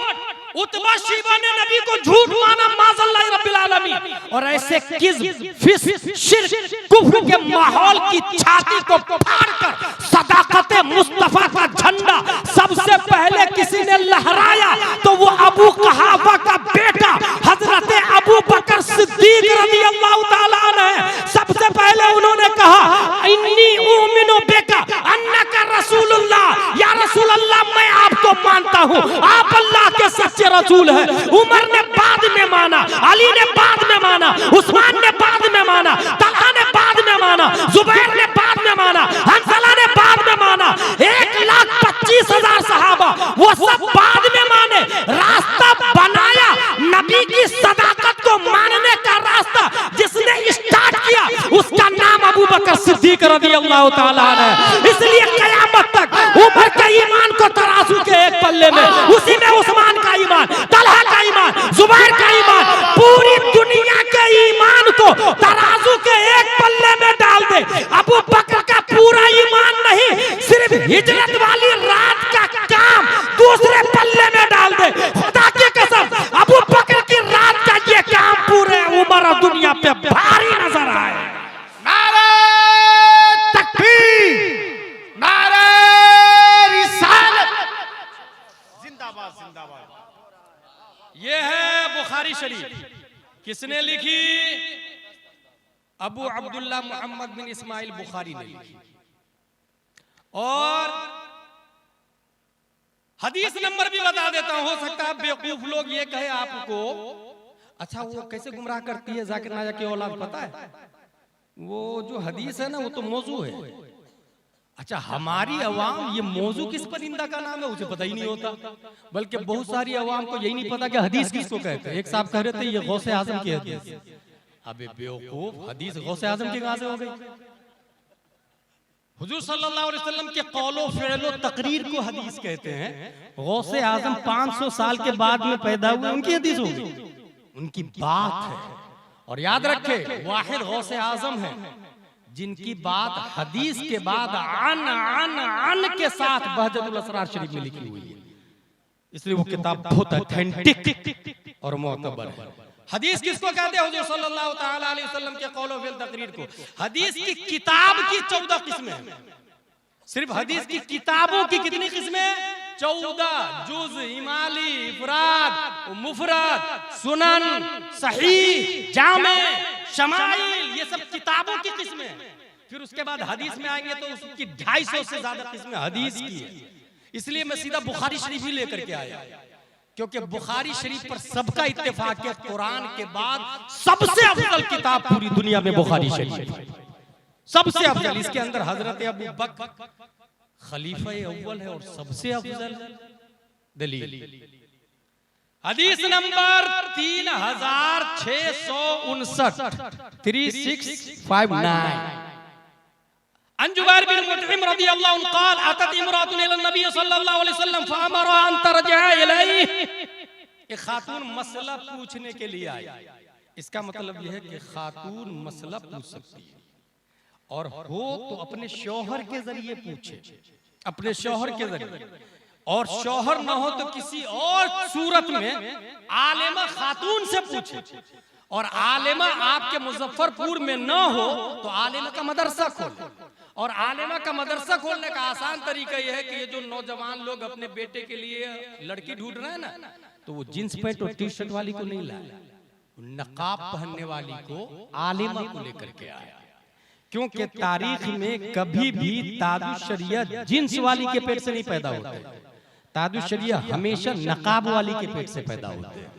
उतबा शीबा ने नबी को झूठ माना, माज़ल्लाहि रब्बिल आलमीन। और ऐसे किज़्ब, फिस्क, शिर्क, कुफ्र के माहौल की छाती को फाड़कर सदाकते मुस्तफा का झंडा सबसे पहले किसी ने लहराया तो वो अबू कहाफा का बेटा हजरत अबू बकर सिद्दीक रज़ियल्लाहु ताला अन्हु है। सबसे पहले उन्होंने कहा, इन्नी उमिनु बिका अन्नका रसूलुल्लाह, या रसूल अल्लाह मैं आपको मानता हूँ, आप अल्लाह के सच्चे रसूल है। उमर ने बाद में माना, अली ने बाद में माना, उस्मान ने बाद में माना, तलहा ने बाद में माना, जुबैर ने बाद में माना, हंसला ने बाद में माना। 1,25,000 सहाबा वो सब बाद में माने। रास्ता बनाया, नबी की सदाकत को मानने का रास्ता जिसने स्टार्ट किया उसका नाम अबू बकर सिद्दीक रज़ियल्लाहु ताला अन्हु है। इसलिए कयामत तक उमर के ईमान को तराजू के एक पल्ले में, उसी में उस्मान का ईमान, तलहा का ईमान, जुबैर का ईमान, पूरी दुनिया के ईमान को तराजू के एक पल्ले में डाल दे। अबू बकर का पूरा ईमान नहीं, सिर्फ हिजरत वाली रात का काम दूसरे पल्ले में डाल दे। खुदा की कसम, अबू बकर की रात का ये काम पूरे उमर और दुनिया पे भारी नजर आए। नारे तकबीर, नारे रिसालत, जिंदाबाद जिंदाबाद। ये है बुखारी शरीफ। किसने लिखी? अबू अब्दुल्ला मोहम्मद बिन इस्माइल बुखारी ने लिखी। और हदीस नंबर भी बता देता हूं, हो सकता है बेवकूफ लोग ये कहे आपको, अच्छा वो कैसे गुमराह करती है जाकिर नायक की औलाद, पता है वो जो हदीस है ना वो तो मौजू है। अच्छा हमारी अवाम ये मौजू किस परिंदा का नाम है उसे पता ही नहीं होता, बल्कि बहुत सारी अवाम को यही नहीं पता कि हदीस किसको कहते हैं। एक साहब कह रहे थे ये गौसे आजम की हदीस। अबे बेवकूफ, हदीस गौसे आजम की कहां से हो गई? हुजूर सल्लल्लाहु अलैहि वसल्लम के कौलो फ़िअलो तकरीर को हदीस कहते हैं। गौसे आजम 500 साल के बाद में पैदा हुए, उनकी हदीस होगी, उनकी बात है। और याद रखे वाहिद गौसे आजम है जिनकी बात हदीस के बाद अन के साथ बहजतुल असरार शरीफ में लिखी हुई है, इसलिए वो किताब बहुत ऑथेंटिक और मोतबर है। हदीस किसको कहते हैं? हुजूर सल्लल्लाहु ताला अलैहि वसल्लम के कौलो फ़िअल तकरीर को। हदीस की किताब की 14 किस्में हैं। सिर्फ हदीस की किताबों की कितनी किस्में? 14 जुज, इमाली, इफराद, मुफरद, सुनन, सहीह, जामे, शमाइल, ये सब किताबों की किस्में हैं। फिर उसके बाद हदीस में आएंगे तो उसकी 250 से ज्यादा किस्में हदीस की है। इसलिए मैं सीधा बुखारी शरीफ ही लेकर के आया, क्योंकि बुखारी शरीफ पर सबका इत्तेफाक है कुरान के बाद सबसे अफजल किताब पूरी दुनिया में बुखारी शरीफ है, सबसे अफजल। इसके अंदर हजरत अबू बकर खलीफा अव्वल है और सबसे अफजल दलील। हदीस नंबर 3659 3659 अन जुबैर बिन मुतइम रदियल्लाहु अन्हु क़ाल अतत इमरातुन इला नबी सल्लल्लाहु अलैहि वसल्लम फअमरा अन तरजिअ इलैहि। एक खातून मसला पूछने के लिए आई। इसका मतलब यह है कि खातून मसला पूछ सकती है और हो तो अपने शौहर के जरिए पूछे, अपने शौहर के जरिए, और शौहर न हो तो किसी और सूरत में आलिमा खातून से पूछे। और आलिमा आपके मुजफ्फरपुर में न हो तो आलिमा का मदरसा खोले। और आलिमा का मदरसा खोलने का आसान तरीका यह है कि ये जो नौजवान लोग अपने बेटे के लिए लड़की ढूंढ रहे हैं ना, तो वो जींस पैंट और टी शर्ट वाली को नहीं लाए, नकाब पहनने वाली को आलिमा को लेकर के आया। क्योंकि तारीख में कभी भी तादुशरिया जींस वाली के पेट से नहीं पैदा होते, तादुशरिया हमेशा नकाब वाली के पेट से पैदा होते हैं।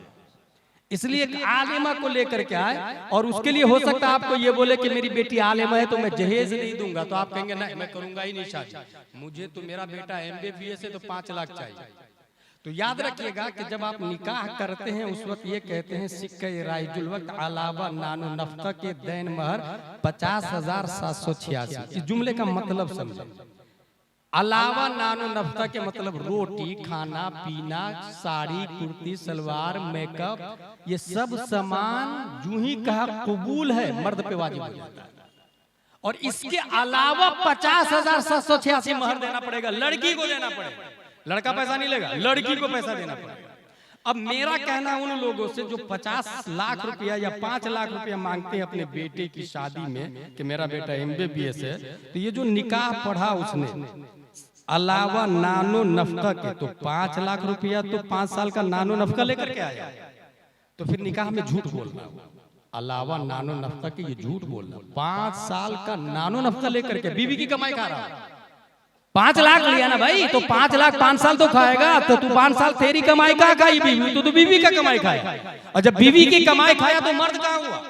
इसलिए एक आलिमा को लेकर के आए। और उसके लिए हो सकता है आपको ये बोले कि मेरी बेटी आलिमा है तो मैं जहेज नहीं दूंगा, तो आप कहेंगे नहीं मैं करूंगा ही नहीं शादी, मुझे तो मेरा बेटा MBBS है तो 5 लाख चाहिए। तो याद रखिएगा कि जब आप निकाह करते हैं उस वक्त ये कहते हैं सिक्के राइजुल वक्त अलावा नानो नफका के दैन महर 50,786। इस जुमले का मतलब समझे। अलावा नानो नफ्ता के मतलब रोटी, खाना पीना, साड़ी, कुर्ती, सलवार, मेकअप, ये सब सामान जूं ही कहा कबूल है मर्द पे वाजिब हो जाता है। और इसके अलावा 50,786 महर देना पड़ेगा, लड़की को देना पड़ेगा। लड़का पैसा नहीं लेगा, लड़की को पैसा देना पड़ेगा। अब मेरा कहना उन लोगों से जो 50 लाख रुपया या 5 लाख रुपया मांगते हैं अपने बेटे की शादी में कि मेरा बेटा MBBS है, तो ये जो निकाह पढ़ा उसने अलावा नानो नफका के, तो 5 लाख रुपया तो 5 साल का नानो नफका लेकर के आया, तो फिर निकाह में झूठ बोलना, अलावा नानो नफका के ये झूठ बोलना। 5 साल का नानो नफका लेकर के बीवी की कमाई खा रहा। 5 लाख लिया ना भाई, तो 5 लाख 5 साल तो खाएगा, तो तू 5 साल तेरी कमाई का खाई बीवी, तो बीवी का कमाई खाएगा। और जब बीवी की कमाई खाया तो मर्द कहाँ हुआ?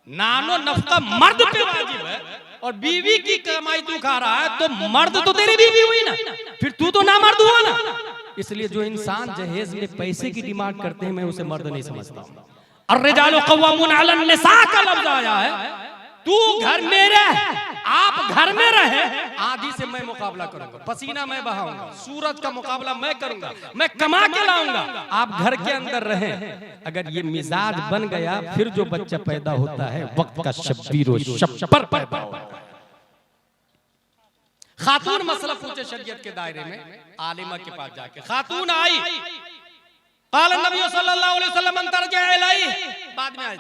नानो नफका मर्द पे वाजिब है और बीवी की कमाई तू खा रहा है, तो मर्द तो तेरी बीवी हुई ना, फिर तू तो ना मर्द हुआ ना। इसलिए जो इंसान जहेज में पैसे की डिमांड करते हैं मैं उसे मर्द नहीं समझता। अर्रिजालु क़व्वामून अलन निसा का लफ्ज आया है। तू घर में रह, आप घर में रहे, आधी से मैं मुकाबला करूंगा, पसीना मैं बहाऊंगा, सूरज का मुकाबला मैं करूंगा, मैं कमा के लाऊंगा, आप घर के अंदर रहें। अगर ये मिजाज बन गया फिर जो बच्चा पैदा होता है वक्त का शब्बीर व शप्पर पैदा होता है। खातून मसला पूछे शरीयत के दायरे में, आलिमा के पास जाके खातून आई, क़ाल नबी सल्लल्लाहु अलैहि वसल्लम अंतरजा इलैहि, बाद में आई।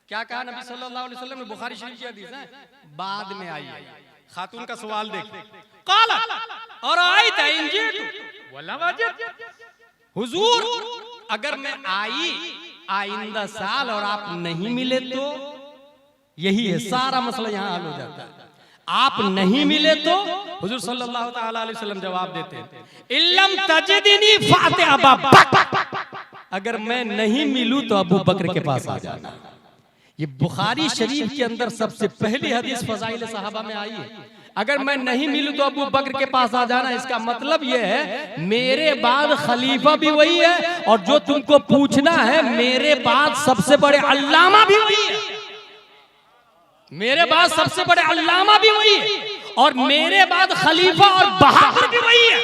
क्या कहा नबी सल्लल्लाहु अलैहि वसल्लम ने? बुखारी शरीफ की हदीस है, बाद में आई। खातून का सवाल देखिए, क़ाल और आई तंजित वला वजद, हुजूर अगर मैं आई आइंदा साल और आप नहीं मिले तो यही है सारा मसला यहाँ हल हो जाता है। आप नहीं मिले तो हुजूर सल्लल्लाहु ताला अलैहि वसल्लम जवाब देते हैं, इल्लम तजिदनी फाते अबा बकर, अगर मैं नहीं मिलूं तो अबू बकर के पास आ जाना। ये बुखारी शरीफ के अंदर सबसे पहली हदीस फज़ाइल सहाबा में आई है। अगर मैं नहीं मिलूं तो अबू बकर के पास आ जाना। इसका मतलब ये है मेरे बाद खलीफा भी वही है, और जो तुमको पूछना है मेरे बाद सबसे बड़े अल्लामा भी वही है, मेरे बाद सबसे बड़े अल्लामा भी वही है, और मेरे बाद खलीफा और बहादुर भी वही है,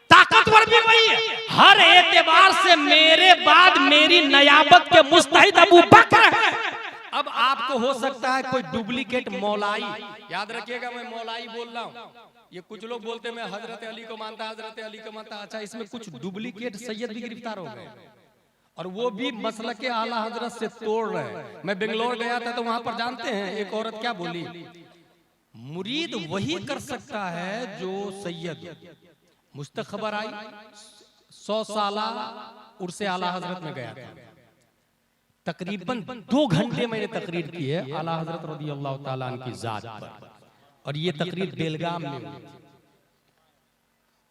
ताकतवर भी वही है। हर एतबार से मेरे बाद मेरी नयाबत के मुस्तहिद अबू बकर है। अब आपको हो सकता है कोई डुप्लीकेट मौलाई, याद रखिएगा मैं मौलाई बोल रहा हूँ, ये कुछ लोग बोलते हैं मैं हजरत अली को मानता, हजरत अली को मानता। अच्छा, इसमें कुछ डुप्लीकेट सैयद भी गिरफ्तार हो गए, और वो भी मसलक के आला हजरत से तोड़ रहे हैं। मैं बेंगलोर गया था तो वहां पर जानते हैं एक औरत क्या बोली, मुरीद वही कर सकता है जो सैयद। मुझ तक खबर आई 100 साला उर्से आला हजरत में गया था, तकरीबन 2 घंटे मैंने तकरीर की है आला हजरत रज़ियल्लाहु ताला अन्हु की जात पर, और ये तकरीर बेलगाम में हुई।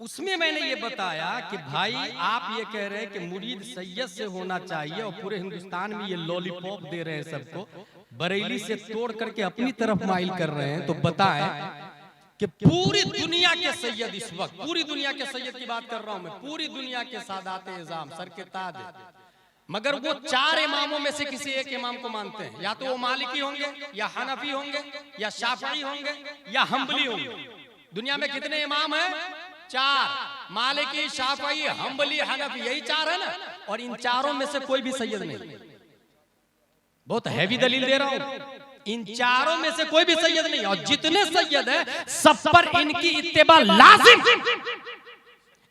उसमें मैंने ये बताया कि भाई आप ये कह रहे हैं कि मुरीद सैयद से होना चाहिए, और पूरे हिंदुस्तान में ये लॉलीपॉप दे रहे हैं सबको, बरेली से तोड़ करके अपनी तरफ माइल कर रहे हैं। तो बताएं कि पूरी दुनिया के सैयद, इस वक्त पूरी दुनिया के सैयद की बात कर रहा हूं मैं, पूरी दुनिया के सादाते इज़ाम सर के ताज, मगर वो 4 इमामों में से किसी एक इमाम को मानते हैं। या तो वो मालिकी होंगे, या हनफी होंगे, या शाफी होंगे, या हम्बली होंगे। दुनिया में कितने इमाम हैं? 4, मालिकी, शाफी, हम्बली, हनफी, यही 4 है ना। और इन चारों में से कोई भी सैयद नहीं। बहुत हैवी दलील दे रहा हूं, इन चारों में से कोई भी सैयद नहीं। और जितने सैयद हैं सब पर इनकी इत्तिबा लाजिम।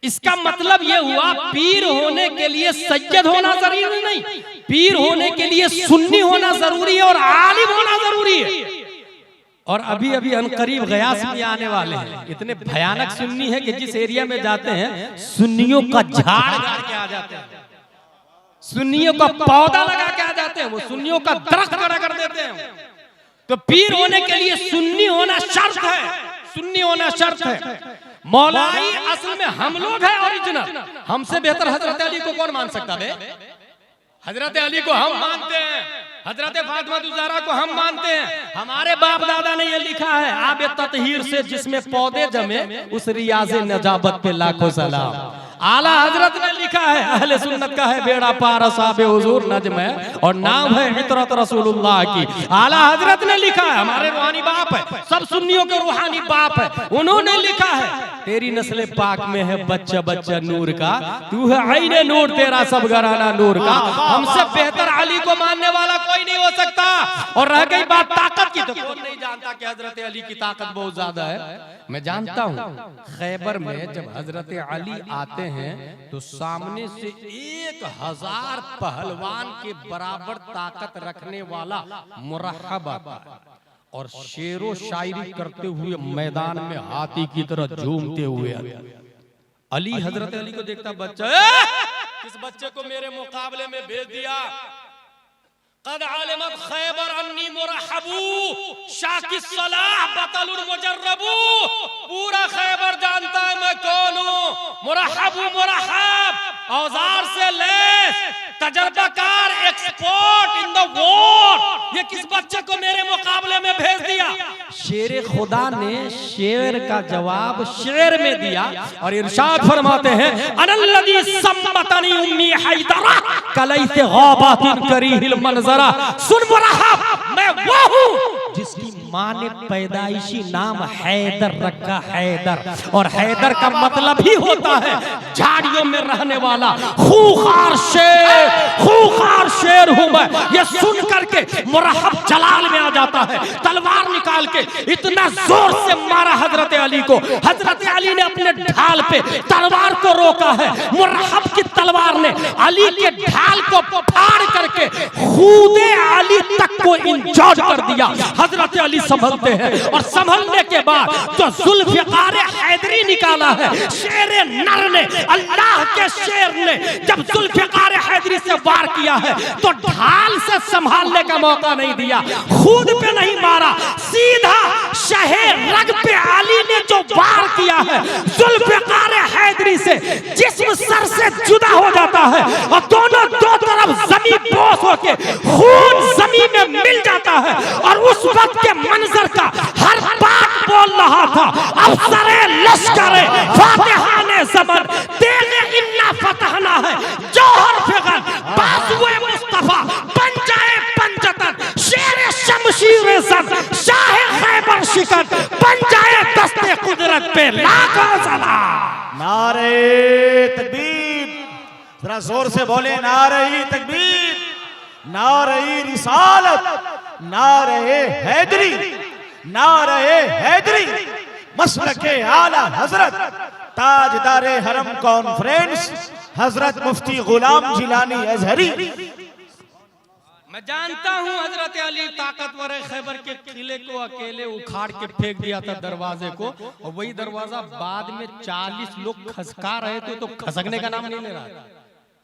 इसका मतलब यह हुआ पीर होने के लिए सैयद होना जरूरी नहीं, पीर होने के लिए सुन्नी होना जरूरी है और आलिम होना जरूरी है। और अभी अभी अनकरीब गयास में आने वाले हैं, इतने भयानक सुन्नी है कि जिस एरिया में जाते हैं सुन्नियों का झाड़ गाड़ के आ जाते हैं, सुन्नियों का पौधा लगा के आ जाते हैं, वो सुन्नियों का दरख्त खड़ा कर देते हैं। तो पीर होने के लिए सुन्नी होना शर्त है, सुन्नी होना शर्त है। मौलाई असल में हम लोग हैं ओरिजिनल, हमसे बेहतर हजरत अली को कौन मान सकता है? हजरत अली को हम मानते हैं, हजरत फातिमा ज़हरा को हम मानते हैं। हमारे बाप दादा ने ये लिखा है, आबे ततहीर से जिसमें पौधे जमे उस रियाज़े नजाबत पे लाखों सलाम। आला हजरत ने लिखा है, अहले सुन्नत का है बेड़ा पार साहब हुजूर नज्म है, और नाम है इतरत रसूलुल्लाह की। आला हजरत ने लिखा है, हमारे रूहानी बाप है, सब सुन्नियों के रूहानी बाप है, उन्होंने लिखा है तेरी नस्ल पाक में है बच्चा बच्चा नूर का, तू है आईने नूर, तेरा सब घराना नूर का। हमसे बेहतर अली को मानने वाला कोई नहीं हो सकता। और रह गई बात ताकत की, तो कौन नहीं जानता कि हजरत अली की ताकत बहुत ज्यादा है। मैं जानता हूँ खैबर में जब हजरत अली आते हैं तो सामने से 1000 पहलवान के बराबर ताकत रखने वाला मुरहब आता है, और शेरो शायरी करते हुए मैदान में हाथी की तरह झूमते हुए अली हजरत अली को देखता, बच्चा किस बच्चे को मेरे मुकाबले में भेज दिया। कद आलिमत खैबर अन्नी मुरहबू शाकिस सलाह बतलुल मुजर्रबू, पूरा खैबर जानता है मैं कौन हूँ। मुरहबू मुरहब, औजार से lace, तजर्बाकार, expert in the world, ये किस बच्चे को मेरे मुकाबले में भेज दिया। शेर खुदा ने शेर का जवाब शेर में दिया, और इरशाद फरमाते हैं अनल्लज़ी सम्मतनी उम्मी हैदरा कलैसे ग़ाबातिन करीहिल मंज़रा। सुन मुरहब, मैं वो हूँ जिसकी माँ ने पैदाइशी नाम हैदर रखा, हैदर। और हैदर का मतलब ही होता है झाड़ियों में रहने वाला खूंखार शेर, खूंखार शेर हूं मैं। ये सुन करके मुरहब जलाल में आ जाता है, तलवार निकाल के इतना जोर से मारा हजरत अली को। हजरत अली ने अपने ढाल पे तलवार को रोका है, मुरहब की तलवार ने अली के ढाल को फाड़ करके खूदे अली तक को इंजर्ड कर दिया। हजरत अली अली संभलते हैं और संभलने के बाद जो जुल्फिकार हैदरी निकाला है, शेर नर ने, अल्लाह के शेर ने जब जुल्फिकार हैदरी से वार किया है तो ढाल से संभालने का मौका नहीं दिया, खुद पे नहीं मारा, सीधा शहे रग पे अली ने जो वार किया है जुल्फिकार हैदरी से, जिस्म सर से जुदा हो जाता है और दोनों दो तरफ जमीन बोस होके खून जमीन में मिल जाता है। और उस वक्त के मंजर का हर बात बोल रहा था, अफसरे लश्करे फातिहाने ज़मन तेरे इन्ना फतहना है, जौहर फिगर बाजुए मुस्तफा बन जाए पंजतन, शेर शमशीर ज़द शाह खैबर शिकन बन जाए दस्ते कुदरत पे लाखों सलाम। नारे तकबीर, जरा जोर से बोले नारे तकबीर, नारे रिसालत, नारे हैदरी, नारे हैदरी, मसलके आला हजरत ताजदारे हरम कॉन्फ्रेंस हजरत मुफ्ती गुलाम जिलानी अजहरी। मैं जानता हूं हजरत अली ताकतवर खैबर के किले को अकेले उखाड़ के फेंक दिया था दरवाजे को, और वही दरवाजा बाद में 40 लोग खसका रहे थे तो खसकने का नाम नहीं ले रहा था,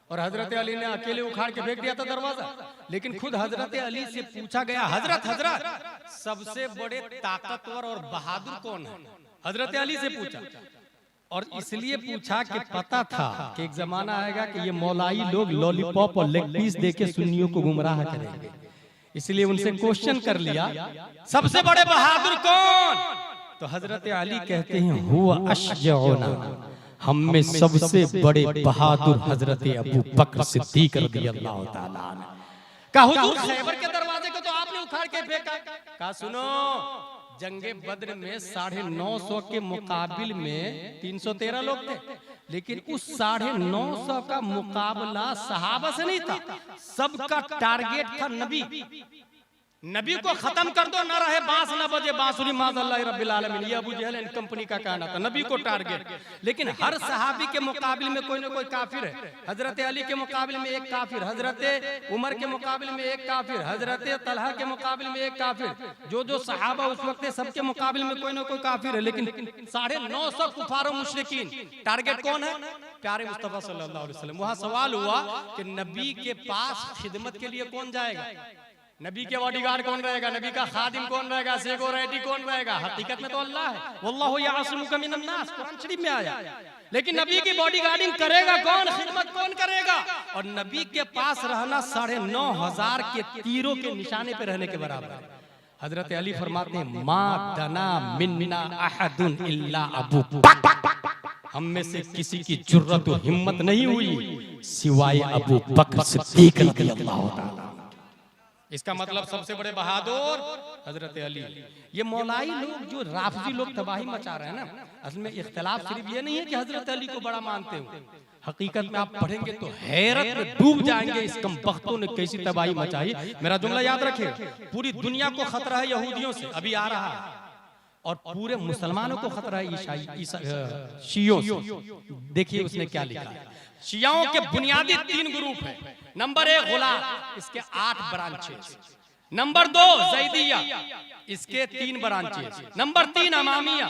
और हजरत अली ने अकेले उखाड़ के फेंक दिया था दरवाजा। लेकिन खुद हजरत अली से पूछा गया, हजरत सबसे बड़े ताकतवर और बहादुर कौन है? हजरत अली से पूछा, और इसलिए पूछा कि पता था कि एक जमाना आएगा कि ये मौलाई लोग लॉलीपॉप और लेग पीस देके सुन्नियों को गुमराह करेंगे, इसलिए उनसे क्वेश्चन कर लिया, सबसे बड़े बहादुर कौन? तो हजरत अली कहते हैं हुआ अशजउना, हम में सबसे बड़े बहादुर हजरत अबू बकर सिद्दीक रज़ियल्लाहु ताला अन्हु। का हुजूर खैबर के दरवाजे को तो आपने उखाड़ के फेंका। का सुनो, जंगे बद्र में 950 के मुकाबिल में 313 लोग थे, लेकिन उस 950 का मुकाबला सहाबा से नहीं था, सबका टारगेट था नबी। नबी को खत्म कर दो, ना रहे बांस ना बजे बांसुरी माज़अल्लाह रब्बिल आलमीन, ये अबू जहल एंड कंपनी का कहना था, नबी को टारगेट। लेकिन हर सहाबी के मुकाबले में कोई ना कोई काफिर है। हजरत अली के मुकाबले में एक काफिर, हजरत उमर के मुकाबले में एक काफिर, हजरत तलहा के मुकाबले में एक काफिर, जो सहाबा उस वक्त सबके मुकाबले में कोई ना कोई काफिर है। लेकिन 950 कुफार और मुशरिकीन, टारगेट कौन है? प्यारे मुस्तफा सल्लल्लाहु अलैहि वसल्लम। वहां सवाल हुआ कि नबी के पास खिदमत के लिए कौन जाएगा? नबी के बॉडीगार्ड कौन रहेगा? नबी का खादिम कौन रहेगा? सिक्योरिटी कौन रहेगा? हकीकत में तो अल्लाह है, वल्लाहु यासिमुका मिनन नास, कुरान शरीफ में आया। लेकिन नबी की बॉडीगार्डिंग करेगा कौन? खिदमत कौन करेगा? और नबी के पास रहना 9,500 के तीरों के निशाने पे रहने के बराबर है। हजरत अली फरमाते हैं, मा दना मिन्ना अहदुन इल्ला अबू बकर, हम में से किसी की जुर्रत और हिम्मत नहीं हुई सिवाय अबू बकर सिद्दीक रज़ियल्लाहु ताला। इसका मतलब सबसे बड़े बहादुर हजरत अली। ये मौलाई लोग जो राफजी लोग तबाही मचा रहे हैं ना, असल में इख्तिलाफ सिर्फ ये नहीं है कि हजरत अली को बड़ा मानते हो, हकीकत में आप पढ़ेंगे तो हैरत में डूब जाएंगे इस कमबख्तों ने कैसी तबाही मचाई। मेरा जुमला याद रखिए, पूरी दुनिया को खतरा है यहूदियों से, अभी आ रहा है, और पूरे मुसलमानों को खतरा है शियों से। देखिए उसने क्या लिखा है। शियाओं के बुनियादी 3 ग्रुप हैं। नंबर 1 गुलाम, इसके 8 ब्रांचेस। नंबर 2 जैदिया, इसके 3 ब्रांचेस। नंबर 3 अमामिया,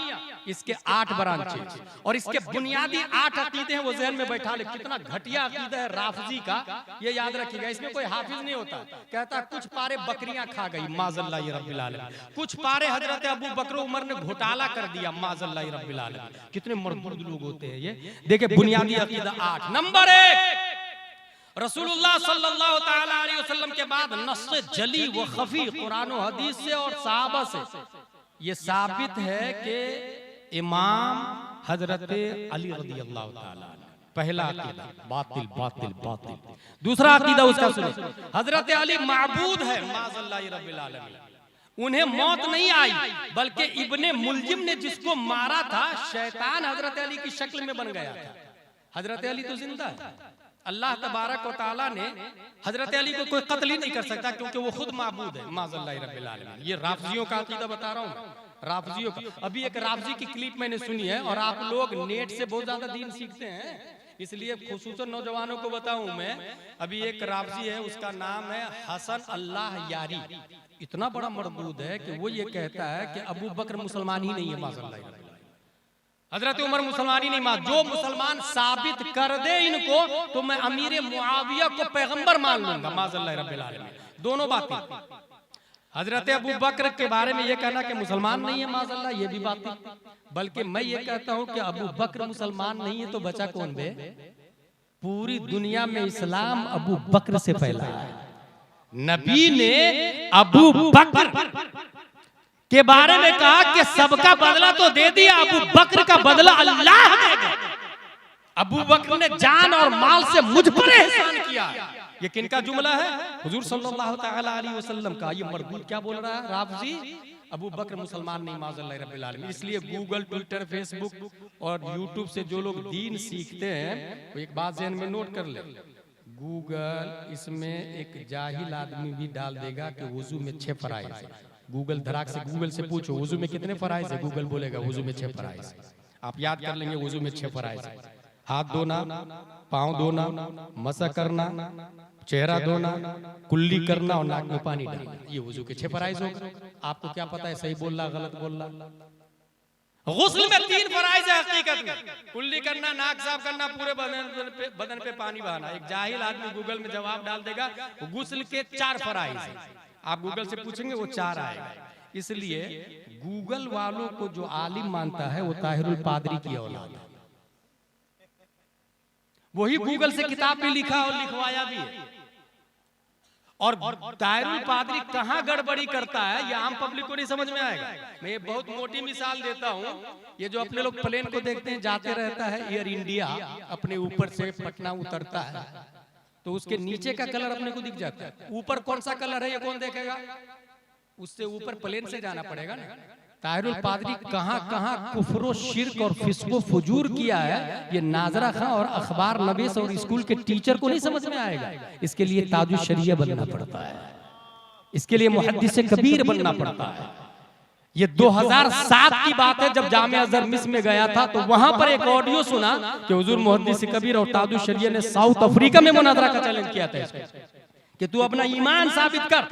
इसके 8 ब्रांचेस। और इसके बुनियादी 8 अकीदे हैं, वो ज़हन में बैठा ले। कितना घटिया अकीदा है राफजी का, ये याद रखिएगा। इसमें कोई हाफिज नहीं होता, कहता कुछ पारे बकरियां खा गई माज़अल्लाह रब्बिल आलमीन, कुछ पारे हजरत अबू बकर उमर ने घोटाला कर दिया माज़अल्लाह रब्बिल आलमीन। कितने मर्दूद लोग होते हैं ये। देखिए बुनियादी अकीदा 8। नंबर 1 रसूलुल्लाह सल्लल्लाहु ताला अलैहि वसल्लम के बाद नस्स जली व खफी कुरान और हदीस से और सहाबा से ये साबित है कि इमाम हजरत अली रज़ियल्लाहु ताला। पहला अकीदा बातिल बातिल बातिल। दूसरा अकीदा उसका सुनिए, हजरत अली माबूद है माज़अल्लाह रब्बिल आलमीन। उन्हें मौत नहीं आई, बल्कि इब्ने मुलजिम ने जिसको मारा था, शैतान हजरत अली की शक्ल में बन गया था। हजरत अली तो जिंदा है। अल्लाह तबारक व तआला ने हजरत अली को कोई कत्ल ही नहीं कर सकता, क्योंकि वो खुद माबूद है माज़अल्लाह रब्बिल आलमीन। ये राफजियों का अकीदा बता रहा हूँ, राफजियों का। अभी एक राफजी की क्लिप मैंने सुनी है, और आप लोग नेट से बहुत ज्यादा दीन सीखते हैं। इसलिए खुसूसन नौजवानों को बताऊं मैं, अभी एक रावजी है, उसका नाम है हसन अल्लाह यारी, इतना बड़ा मरदूद है कि वो ये कहता है कि अबू बकर मुसलमान ही नहीं है माज़अल्लाह, हजरत उमर मुसलमान ही नहीं मान, जो मुसलमान साबित कर दे इनको तो मैं अमीर मुआविया को पैगंबर मान लूंगा माज़अल्लाह रब्बिल आलमीन। दोनों बातें। हजरत अबू बकर के बारे में ये कहना कि मुसलमान नहीं है माज़अल्लाह, ये भी बात है, बल्कि मैं ये कहता हूं कि अबू बकर मुसलमान नहीं है तो बचा कौन बे? पूरी दुनिया में इस्लाम अबू बकर से फैला है। नबी ने अबू बकर के बारे में कहा कि सबका बदला तो दे दिया, अबू बकर का बदला अल्लाह देगा। अबू बकर ने जान और माल से मुझ पर एहसान किया। ये किनका जुमला है? हुजूर सल्लल्लाहु तआला अलैहि वसल्लम का। ये मरदूद क्या बोल रहा है रावजी? अबू बकर मुसलमान नहीं माज़अल्लाह रब्बिल आलमीन। इसलिए गूगल, ट्विटर, फेसबुक और यूट्यूब से जो लोग दीन सीखते हैं वो एक बात ज़हन में नोट कर ले, गूगल इसमें एक जाहिल आदमी भी डाल देगा कि वुजू में 6 फराइज़ है। गूगल धड़ाक से गूगल से पूछो वुजू में कितने फराइज़ है, गूगल बोलेगा वुजू में 6 फराइज़। आप याद कर लेंगे वुजू में 6 फराइज़ है। हाथ धोना, पाँव धोना, मसा करना, चेहरा धोना, कुल्ली करना और नाक में पानी डालना, ये वुजू के 6 फराइज़ होगा। आपको क्या पता है सही बोल रहा गलत बोल रहा? गुस्ल में 3 फराइज़ है हकीकत में, कुल्ली करना, नाक साफ करना, पूरे बदन पे पानी बहाना। एक जाहिल आदमी गूगल में जवाब डाल देगा गुस्ल के 4 फराइज़ है। आप गूगल से पूछेंगे वो 4 आएगा। इसलिए गूगल वालों को जो आलिम मानता है वो ताहिरुल पादरी की औलाद है। वही गूगल से किताब भी लिखा और लिखवाया भी है। और ताहिरुल पादरी कहां गड़बड़ी करता है ये आम पब्लिक को नहीं समझ में आएगा। मैं ये बहुत मोटी मिसाल देता हूं, ये जो अपने लोग प्लेन को देखते हैं जाते रहता है एयर इंडिया, अपने ऊपर से पटना उतरता है तो उसके नीचे का कलर अपने को दिख जाता है, ऊपर कौन सा कलर है ये कौन देखेगा? उससे ऊपर प्लेन से जाना पड़ेगा ना। ताहिरुल पादरी कहां कहां कुफ्र, शिर्क और फिस्को फुजूर किया है ये नाजरा खां और अखबार नवीस और स्कूल के टीचर को नहीं समझ में आएगा। इसके लिए ताजुल शरिया बनना पड़ता है, इसके लिए मुहद्दिस कबीर बनना पड़ता है। ये 2007 की बात है जब जामिया अज़हर मिस्र में गया था तो वहां पर एक ऑडियो सुना कि हुजूर मुहद्दिस कबीर और ताजुल शरिया ने साउथ अफ्रीका में मुनाजरा का चैलेंज किया था कि तू अपना ईमान साबित कर।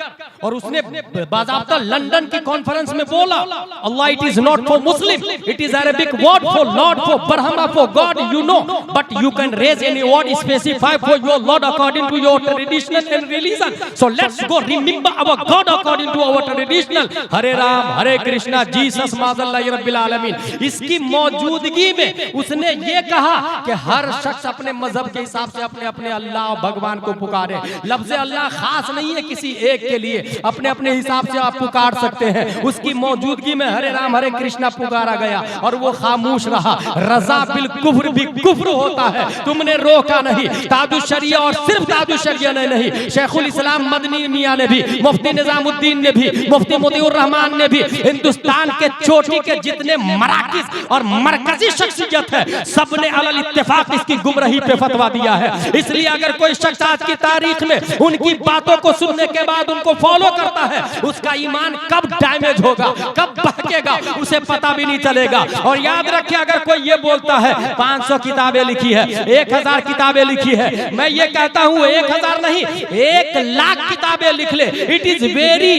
और उसने बाज़ाब्ता लंदन की कॉन्फ्रेंस में बोला Allah it is not for Muslim, it is Arabic word for lord, for Brahma, for god, you know, but you can raise any word specify for your lord according to your traditional and religion, so let's go remember our god according to our traditional, Hare Ram Hare Krishna Jesus माज़अल्लाह रब्बिल आलमीन। इसकी मौजूदगी में उसने ये कहा कि हर शख्स अपने मजहब के हिसाब से अपने अपने अल्लाह भगवान को पुकारे। लफ्ज़ अल्लाह खास नहीं है किसी एक के लिए, अपने अपने हिसाब से आप पुकार सकते हैं। उसकी मौजूदगी में हरे राम हरे कृष्णा पुकारा गया और वो खामोश रहा। रज़ा बिल कुफ्र भी कुफ्र होता है, तुमने रोका नहीं। ताजुल शरिया और सिर्फ ताजुल शरिया ने नहीं, शेखुल इस्लाम मदनी मियां ने भी, मुफ्ती निजामुद्दीन ने भी, मुफ्ती मोतिउर रहमान ने भी, हिंदुस्तान के चोटी के जितने मराकिज और मरकजी शख्सियत है सबने अलल इत्तेफाक इसकी गुमराही पे फतवा दिया है। इसलिए अगर कोई शख्स आज की तारीख में उनकी बातों को सुनने के बाद उनको फॉलो करता है उसका ईमान कब डैमेज होगा, कब बहकेगा उसे पता भी नहीं चलेगा। और याद रखिए अगर कोई ये बोलता है 500 किताबें लिखी है, 1000 किताबें लिखी है, मैं ये कहता हूं 1000 नहीं 1,00,000 किताबें लिख ले, it is very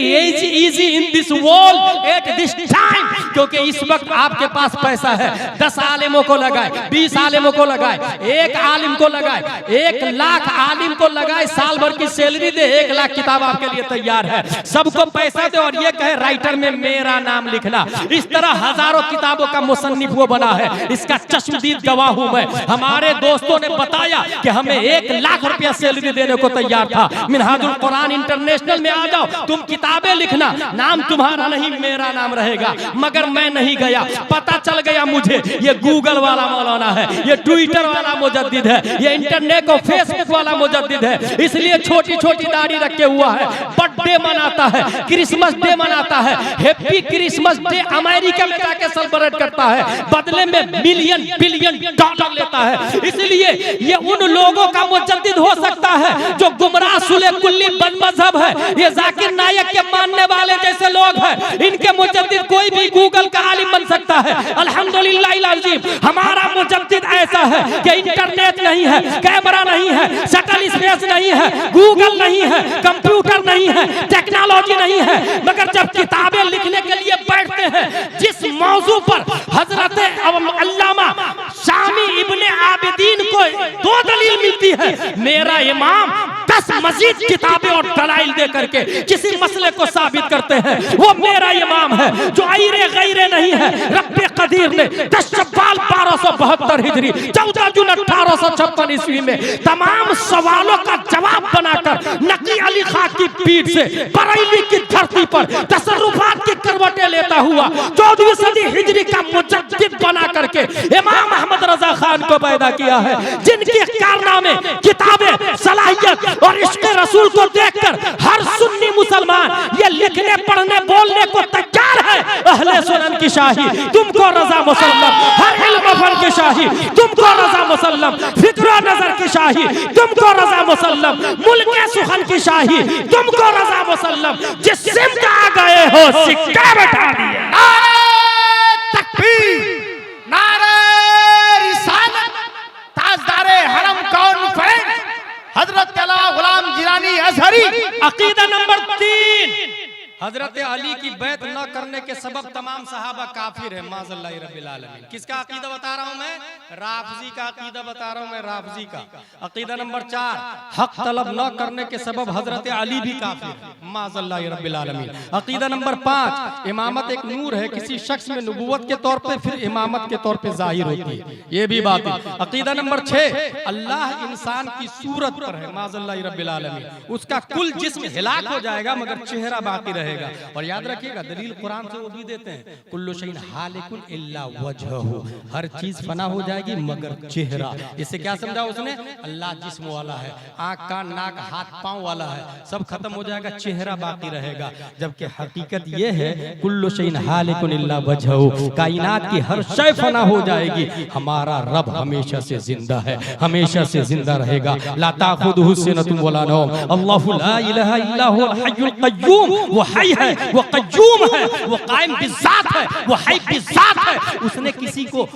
easy in this world at this time. क्योंकि इस वक्त आपके पास पैसा है, 10 आलिमों को लगाए, 20 आलिमों को लगाए, 1 आलिम को लगाए, 1,00,000 आलिम को लगाए, साल भर की सैलरी दे, 1,00,000 किताब आपके लिए तैयार है। सबको पैसा दे और ये कहे राइटर में मेरा नाम लिखना। इस तरह हजारों किताबों का मुसन्निफ वो बना है, इसका चश्मदीद गवाह हूं मैं। हमारे दोस्तों ने बताया कि हमें 1,00,000 रुपया सैलरी देने को तैयार था। मिनहाजुल कुरान इंटरनेशनल में आ जाओ, तुम किताबें लिखना, नाम तुम्हारा नहीं मेरा नाम रहेगा। मगर मैं नहीं गया, पता चल गया मुझे ये गूगल वाला मौलाना है, ये ट्विटर वाला मुजद्दिद है, ये इंटरनेट और फेसबुक वाला मुजद्दिद है। इसलिए छोटी छोटी दाढ़ी रखे हुआ है, बर्थडे मनाता है, क्रिसमस डे मनाता है, हैप्पी क्रिसमस बर्थडे अमेरिका में जाके सेलिब्रेट करता है, बदले में मिलियन बिलियन डॉलर लेता है। इसलिए ये उन लोगों का मुजद्दिद हो सकता है जो गुमराह सुले कुल्ली बदमज़हब है। ये जाकिर नायक के मानने वाले जैसे लोग हैं, इनके मुजद्दिद कोई भी गूगल का आलिम बन सकता है। अल्हम्दुलिल्लाह अज़ीम, हमारा मुजद्दिद ऐसा है कि इंटरनेट नहीं है, कैमरा नहीं है, शटल स्पेस नहीं है, गूगल नहीं है, कंप्यूटर नहीं है, टेक्नोलॉजी नहीं है, मगर जब किताबें लिखने के लिए बैठते हैं, जिस मौजू पर हजरत अल्लामा शामी इब्ने आबिदीन को 2 दलील मिलती है, मेरा इमाम 10 मजीद किताबें और दलाइल दे करके किसी मसले को साबित करते हैं, वो मेरा इमाम है जो आयरे गैरे नहीं है। रब्बे कदीर ने 10 शव्वाल 1272 हिजरी 14 जून 1856 ईस्वी में तमाम सवालों का जवाब बनाकर नकी अली खां की पीठ से बरेली की धरती पर तसर्रुफात की करवटें लेता हुआ 14वीं सदी हिजरी का मुजद्दिद बना करके इमाम अहमद रजा खान को पैदा किया है, जिनके कारनामे, किताबें, सलाहियत और इश्क़ रसूल को देखकर हर सुन्नी मुसलमान ये लिखने पढ़ने बोलने को तैयार है। अहले सुनन की शाही तुमको रजा मुसल्लम, हर इल्म फन की शाही तुमको रजा मुसल्लम, फिक्र नजर की शाही तुमको रजा मुसल्लम, मुल्क सुखन की शाही तुमको रजा मुसल्लम। जिस सिमत आ गए हो सिक्का बैठा दिए। नारे तकबीर, नारे रिसालत, ताजदारे हरम कॉन्फ्रेंस हजरत अल्लाह गुलाम जिलानी अजहरी। अकीदा नंबर 3, हजरत अली की बैत न करने के सबब तमाम सहाबा काफिर है, माज़ल्लाहि रब्बिल आलमीन। किसका अकीदा बता रहा हूं मैं? राफजी का अकीदा बता रहा हूं मैं, राफजी का। अकीदा नंबर 4, हक तलब न करने के सबब हजरत अली भी काफिर है, माज़ल्लाहि रब्बिल आलमीन। अकीदा नंबर 5, इमामत एक नूर है, किसी शख्स में नबुव्वत के तौर पे फिर इमामत के तौर पे जाहिर होती है, ये भी बात है। अकीदा नंबर 6, अल्लाह इंसान की सूरत पर है, माज़ल्लाहि रब्बिल आलमीन। उसका कुल जिस्म हिलाक हो जाएगा मगर चेहरा बाकी रहेगा। और याद रखिएगा, दलील कुरान से वो भी देते हैं, कुल्लु शैइन हालिकुन इल्ला वजहहु, हर चीज फना हो जाएगी मगर चेहरा। इससे क्या समझा उसने? अल्लाह जिस्म वाला है, आंख कान नाक हाथ पांव वाला है, सब खत्म हो जाएगा, चेहरा बाकी रहेगा। जबकि हकीकत ये है कुल्लु शैइन हालिकुन इल्ला वजहहु, कायनात की हर शय फना हो जाएगी, हमारा रब हमेशा से जिंदा है, हमेशा से जिंदा रहेगा। ला ताखुदुहु सिनतुन वला नौम, अल्लाहु ला इलाहा इल्ला हुवल हय्युल क़य्यूम, वो हय है, वो क़य्यूम है, वो कायम बिज़ात है, वो हय बिज़ात है। उसने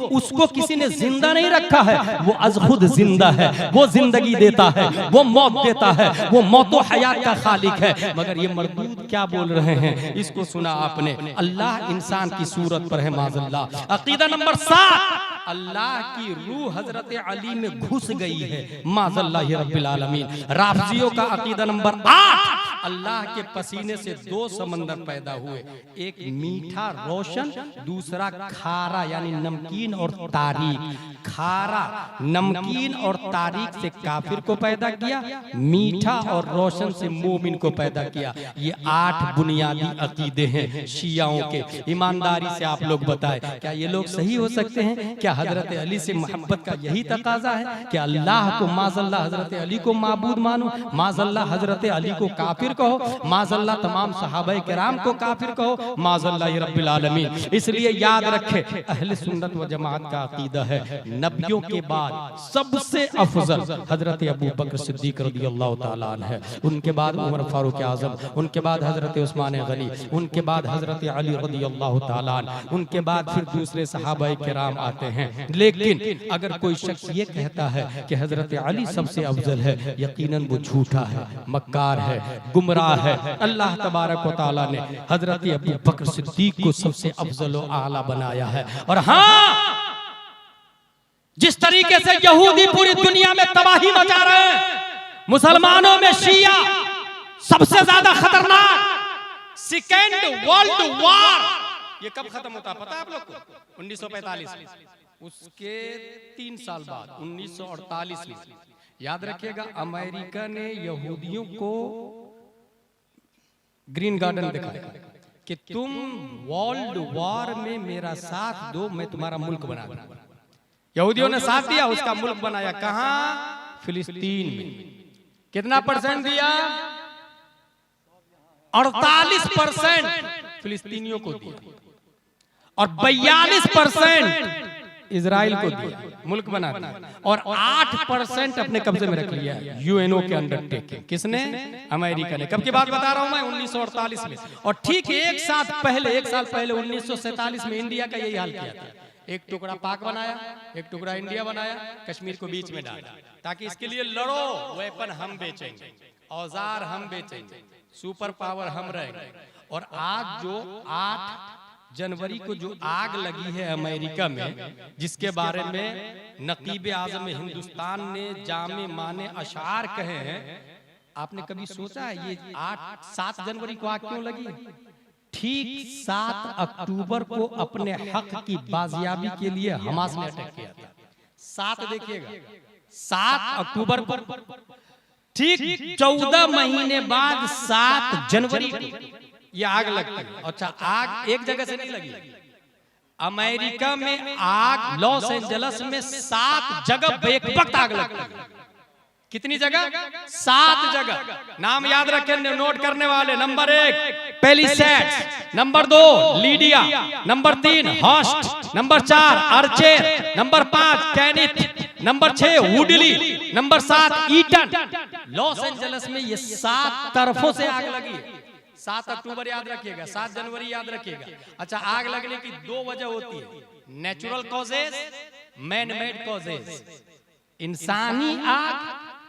उसको किसी ने जिंदा नहीं रखा है, वो अज खुद जिंदा है, वो जिंदगी देता है, वो मौत देता है, वो मौत व हयात का खालिक है। मगर ये मरदूद क्या बोल रहे हैं, इसको सुना आपने? अल्लाह इंसान की सूरत पर है, माज़ल्लाह। अकीदा नंबर 7, अल्लाह की रूह हजरत अली में घुस गई है, माज़ल्लाहि रब्बिल आलमीन। राफजियों का अकीदा नंबर 8, अल्लाह के पसीने से 2 समंदर पैदा हुए, एक मीठा रोशन, दूसरा खारा यानी नमकीन और तारीक। खारा नमकीन और तारीक से काफिर को पैदा किया, मीठा और रोशन से मोमिन को पैदा किया। ये 8 बुनियादी अकीदे हैं शियाओं के। ईमानदारी से आप लोग बताएं, क्या ये लोग सही हो सकते हैं? क्या हजरत अली से मोहब्बत का यही तकाजा है कि अल्लाह को माज़ल्लाह हजरत अली को माबूद मानो, माज़ल्लाह हजरत अली को काफिर कहो, माज़ल्लाह तमाम सहाबाए किराम को काफिर कहो, माज़ल्लाहि रब्बिल आलमीन। इसलिए याद रखे, अहले सुन्नत व जमात का अकीदा है नबियों के बाद सबसे अफजल हजरत अबू बकर सिद्दीक रज़ियल्लाहु ताला अन्हु है, उनके बाद उमर फारूक आज़म, उनके बाद हजरत उस्मान गनी, उनके बाद हजरत अली रज़ियल्लाहु ताला अन्हु, उनके बाद फिर दूसरे सहाबाए किराम आते हैं। लेकिन अगर कोई शख्स ये कहता है कि हजरत अली सबसे अफजल है, यकीनन वो झूठा है, मक्कार है, गुमराह है। अल्लाह तबारक व तआला ने हजरत अबू बकर सिद्दीक को सबसे अफजल व आला बनाया है। और हाँ, जिस तरीके से यहूदी पूरी दुनिया में तबाही मचा रहे हैं, मुसलमानों में शिया सबसे ज्यादा खतरनाक। सेकेंड वर्ल्ड वॉर ये कब खत्म होता पता है आप लोग को? 1945। उसके 3 साल बाद 1948 में, याद रखिएगा, अमेरिका ने यहूदियों को ग्रीन गार्डन दिखाया कि तुम वर्ल्ड वॉर में मेरा साथ दो, मैं तुम्हारा मुल्क बना दूंगा। यहूदियों ने साथ दिया, उसका मुल्क बनाया। कहां? फिलिस्तीन में। कितना परसेंट दिया? 48% फिलिस्तीनियों को दिया। और 42% इजराइल को दिया, मुल्क बना दिया, और 8% अपने कब्जे में रख लिया यूएनओ के अंडरटेकिंग। किसने? अमेरिका ने। कब की बात बता रहा हूं मैं? 1948 में। और ठीक एक साल पहले 1947 में इंडिया का यही हाल किया था। एक टुकड़ा पाक बनाया, एक टुकड़ा इंडिया बनाया, कश्मीर को बीच में डाला, ताकि इसके लिए लड़ो। वेपन हम बेचेंगे, औजार हम बेचेंगे, सुपर पावर हम रहेंगे। और आज जो 8 जनवरी को जो आग लगी है अमेरिका में, जिसके बारे में नकीब आज़म हिंदुस्तान ने जामे माने अशार कहे हैं, आपने कभी सोचा है ये 7 जनवरी को आग क्यों लगी? ठीक 7 अक्टूबर को अपने हक की बाजियाबी के लिए हमास ने अटैक किया था। 7 देखिएगा, 7 अक्टूबर पर, ठीक 14 महीने बाद 7 जनवरी को ये आग लगती है। अच्छा, आग एक जगह से नहीं लगी, अमेरिका में आग लॉस एंजल्स में 7 जगह बेक वक्त आग लगती है। कितनी जगह? 7 जगह। नाम याद रखें नोट करने वाले। Number 1 Palisades, number 2 Lidia, number 3 Hurst, number 4 Archer, number 5 Kenneth, number 6 Woodley, number 7 Eaton. Los Angeles में ये 7 तरफों से आग लगी है। 7 अक्टूबर याद रखिएगा, 7 जनवरी याद रखिएगा। अच्छा, आग लगने की 2 वजह होती है, natural causes, man made causes. इंसानी आग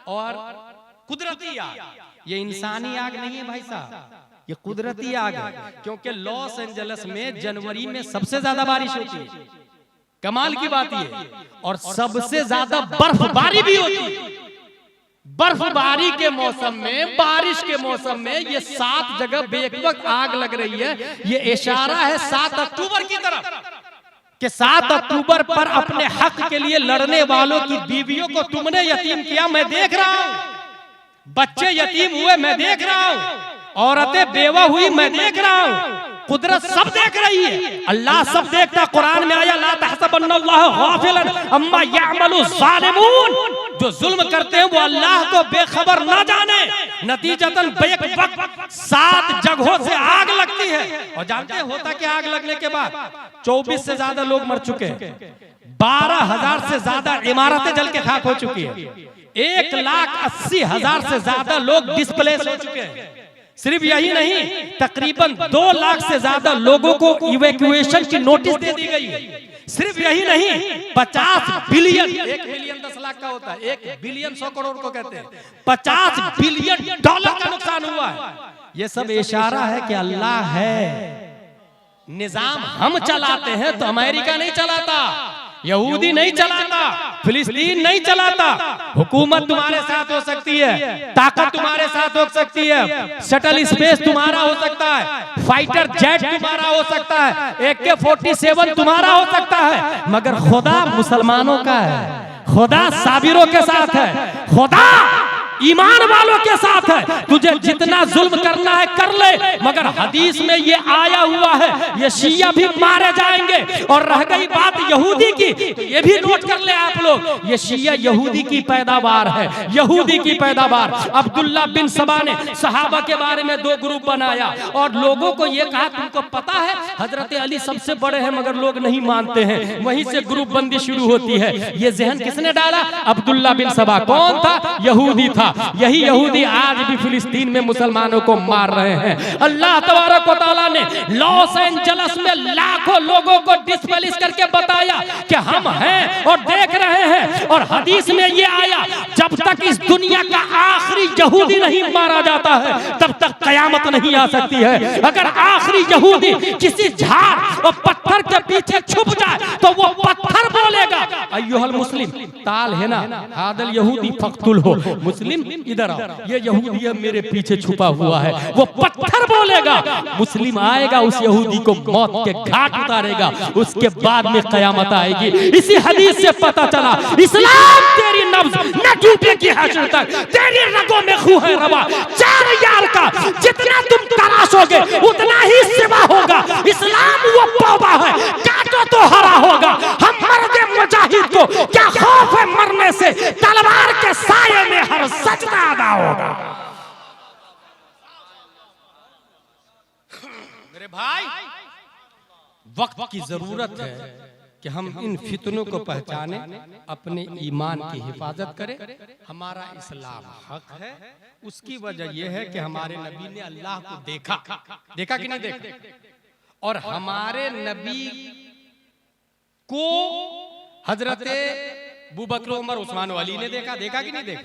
और कुदरती आग। ये इंसानी आग नहीं है भाई साहब, ये कुदरती आग है। क्योंकि लॉस एंजल्स में जनवरी में सबसे ज्यादा बारिश होती है, कमाल की बात ये, और सबसे ज्यादा बर्फबारी भी होती है। बर्फबारी के मौसम में, बारिश के मौसम में ये 7 जगह बेवक्त आग लग रही है। ये इशारा है 7 अक्टूबर की तरफ कि 7 अक्टूबर पर अपने हक के लिए लड़ने वालों की बीवियों को तुमने यतीम किया, मैं देख रहा हूं। बच्चे यतीम हुए, मैं देख रहा हूं। औरतें बेवा हुई, मैं देख रहा हूं। कुदरत सब देख रही है, अल्लाह सब देखता। कुरान में आया ला तहसबन्नल्लाह गाफिलन अम्मा यअमलु ज़ालिमून। जो जुल्म करते हैं वो अल्लाह को बेखबर ना जाने। नतीजतन बेक वक्त 7 जगहों से आग लगती है। और जानते हैं होता क्या? आग लगने के बाद 24 से ज्यादा लोग मर चुके हैं, 12,000 से ज्यादा इमारतें जल के खाक हो चुकी है, 1,80,000 से ज्यादा लोग डिस्प्लेस हो चुके हैं। सिर्फ यही नहीं, तकरीबन 2 लाख से ज्यादा लोगों को इवैक्यूएशन की नोटिस दे दी गई है। सिर्फ यही नहीं, 50 बिलियन, 1 मिलियन 10 लाख का होता है, 1 बिलियन 100 करोड़ को कहते हैं, 50 बिलियन डॉलर का नुकसान हुआ है। ये सब इशारा है कि अल्लाह है। निजाम हम चलाते हैं तो अमेरिका नहीं चलाता, यहूदी नहीं चलाता, फिलिस्तीन नहीं चलाता। हुकूमत तुम्हारे साथ हो सकती है, ताकत तुम्हारे साथ हो सकती है, शटल स्पेस तुम्हारा हो सकता है, फाइटर जेट तुम्हारा हो सकता है, AK-47 तुम्हारा हो सकता है, मगर खुदा मुसलमानों का है, खुदा साबिरों के साथ है, खुदा ईमान वालों के साथ है। तुझे जितना जुल्म करना है कर ले, मगर हदीस में ये आया हुआ है ये शिया भी मारे जाएंगे। और रह गई बात यहूदी की, ये भी नोट कर ले आप लोग, ये शिया यहूदी की पैदावार है, यहूदी की पैदावार। अब्दुल्ला बिन सबा ने सहाबा के बारे में 2 ग्रुप बनाया और लोगों को ये कहा तुमको पता है हजरत अली सबसे बड़े हैं, मगर लोग नहीं मानते हैं। वहीं से ग्रुप बंदी शुरू होती है। ये जहन किसने डाला? अब्दुल्ला बिन सबा। कौन था? यहूदी था। यही यहूदी आज भी फिलिस्तीन में मुसलमानों को मार रहे हैं। अल्लाह तबारक व तआला ने लॉस एंजल्स में लाखों लोगों को डिस्प्लेस करके बताया कि हम हैं और देख रहे हैं। और हदीस में ये आया जब तक इस दुनिया का आखिरी यहूदी नहीं मारा जाता है तब तक कयामत नहीं आ सकती है। अगर आखिरी यहूदी किसी झाड़ और पत्थर के पीछे छुप जाए तो वो पत्थर बोलेगा अय्युहल मुस्लिम, ताल है ना हादल यहूदी फक्तुल हो। मुस्लिम इधर आओ, ये यहूदी मेरे पीछे छुपा हुआ है। वो पत्थर बोलेगा, मुस्लिम आएगा उस यहूदी को मौत के घाट उतारेगा, उसके बाद में कयामत आएगी। इसी हदीस से पता चला इस्लाम तेरी नब्ज न टूटेगी हश्र तक, तेरी रगों में खून है रवा। 4 यार का जितना तुम तराशोगे उतना ही सिवा होगा। इस्लाम वो पौधा है, काटो तो हरा होगा। हम मर्दे मुजाहिद को क्या खौफ है मरने से, तलवार के साये में हर सजदा अदा होगा। मेरे भाई वक्त की जरूरत है कि हम इन फितनों को पहचाने, अपने ईमान की हिफाजत करें। हमारा इस्लाम हक है। उसकी वजह यह है कि हमारे नबी ने अल्लाह को देखा, देखा कि नहीं देखा? और हमारे नबी को हजरत अबू बकर, उमर, उस्मान, अली ने देखा, देखा कि नहीं देखा?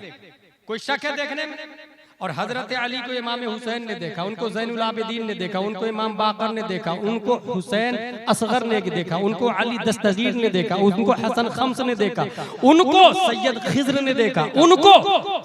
कोई शक है देखने में? और हजरत अली को इमाम हुसैन ने देखा, उनको ज़ैनुल आबिदीन ने देखा, उनको इमाम बाकर ने देखा, उनको हुसैन असगर ने देखा, उनको अली दस्तगीर ने देखा, उनको हसन खम्स ने देखा, उनको सैयद खिज़्र ने देखा, उनको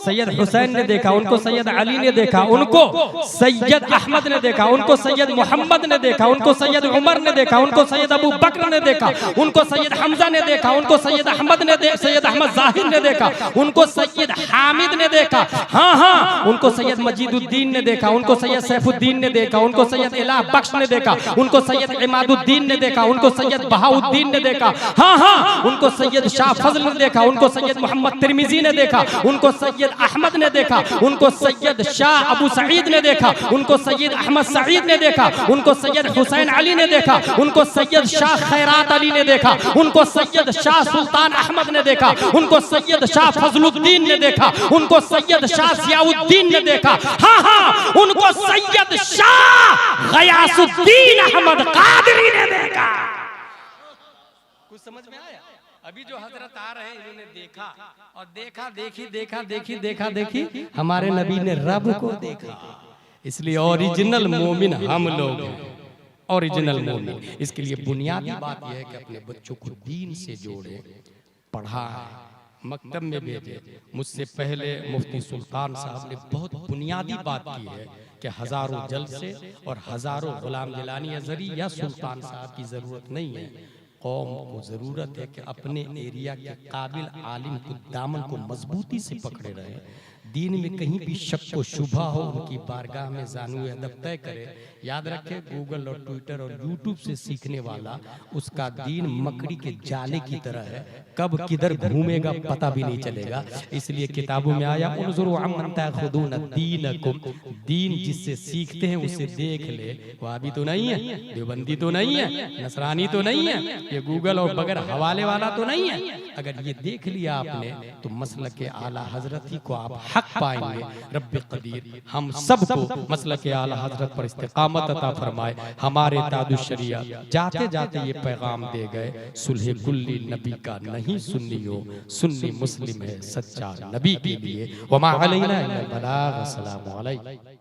सैयद हुसैन ने देखा, उनको सैयद अली ने देखा, उनको सैयद अहमद ने देखा, उनको सैयद मोहम्मद ने देखा, उनको सैयद उमर ने देखा, उनको सैयद अबू बकर ने देखा, उनको सैयद हमजा ने देखा, उनको सैयद अहमद ने देखा, सैयद अहमद ज़ाहिर ने देखा, उनको सैयद हामिद ने देखा, हाँ हाँ, उनको सैयद मजीदुद्दीन ने देखा, उनको सैयद सैफुद्दीन ने देखा, उनको सैयद इलाह बख्श ने देखा, उनको सैयद इमादुद्दीन ने देखा, उनको सैयद बहाउद्दीन ने देखा, हाँ हाँ, उनको सैयद शाह फजल ने देखा, उनको सैयद मोहम्मद तिरमिजी ने देखा, उनको सैयद अहमद ने देखा, उनको सैयद शाह अबू सईद ने देखा, उनको सैयद अहमद सईद ने देखा, उनको सैयद हुसैन अली ने देखा, उनको सैयद शाह खैरात अली ने देखा, उनको सैयद शाह सुल्तान अहमद ने देखा, उनको सैयद शाह फजलुद्दीन ने देखा, उनको सैयद शाह जियाउद्दीन ने देखा, हाँ हाँ, उनको सैयद शाह गयासुद्दीन अहमद कादरी ने देखा। कुछ समझ में आया? अभी जो हजरत आ रहे हैं इन्होंने देखा, और देखा देखी देखा देखी देखा देखी हमारे नबी ने रब को देखा। इसलिए ओरिजिनल मोमिन हम लोग हैं, ओरिजिनल मोमिन। इसके लिए बुनियादी बात यह है कि अपने बच्चों को दीन से जोड़े, पढ़ाएं, मकतब में भेजे। मुझसे पहले मुफ्ती सुल्तान साहब ने बहुत बुनियादी बात की है कि हजारों जलसे और हजारों गुलाम गिलानी अजहरी या सुल्तान साहब की जरूरत नहीं है। कौम को जरूरत है कि अपने एरिया के काबिल आलिम को दामन को मजबूती से पकड़े रहे, दीन में कहीं भी शक व शुबा हो उनकी बारगाह में जानू अदब तय करे। याद रखें, गूगल और ट्विटर और यूट्यूब से सीखने वाला उसका दीन मकड़ी के जाले की तरह है, कब किधर घूमेगा पता भी नहीं चलेगा। इसलिए किताबों में आया उन्जुरु अम्मन ताखुदून दीनकुम, दीन जिससे सीखते हैं उसे देख ले। वहाबी तो नहीं है, देवबंदी तो नहीं है, नसरानी तो नहीं है, ये गूगल और बगैर हवाले वाला तो नहीं है। अगर ये देख लिया आपने तो मसलक के आला हजरत ही को आप हक पाएंगे। रब्बे कदीर हम सबको मसलक के आला हजरत पर इस्तिकामत अता फरमाए। हमारे तादुश शरिया जाते जाते ये पैगाम दे गए, सुलह कुल्ली नबी का नहीं सुन्नी हो, सुन्नी मुस्लिम है सच्चा नबी के लिए। वमा अलैना इल्लल बलाग। अस्सलामु अलैकुम।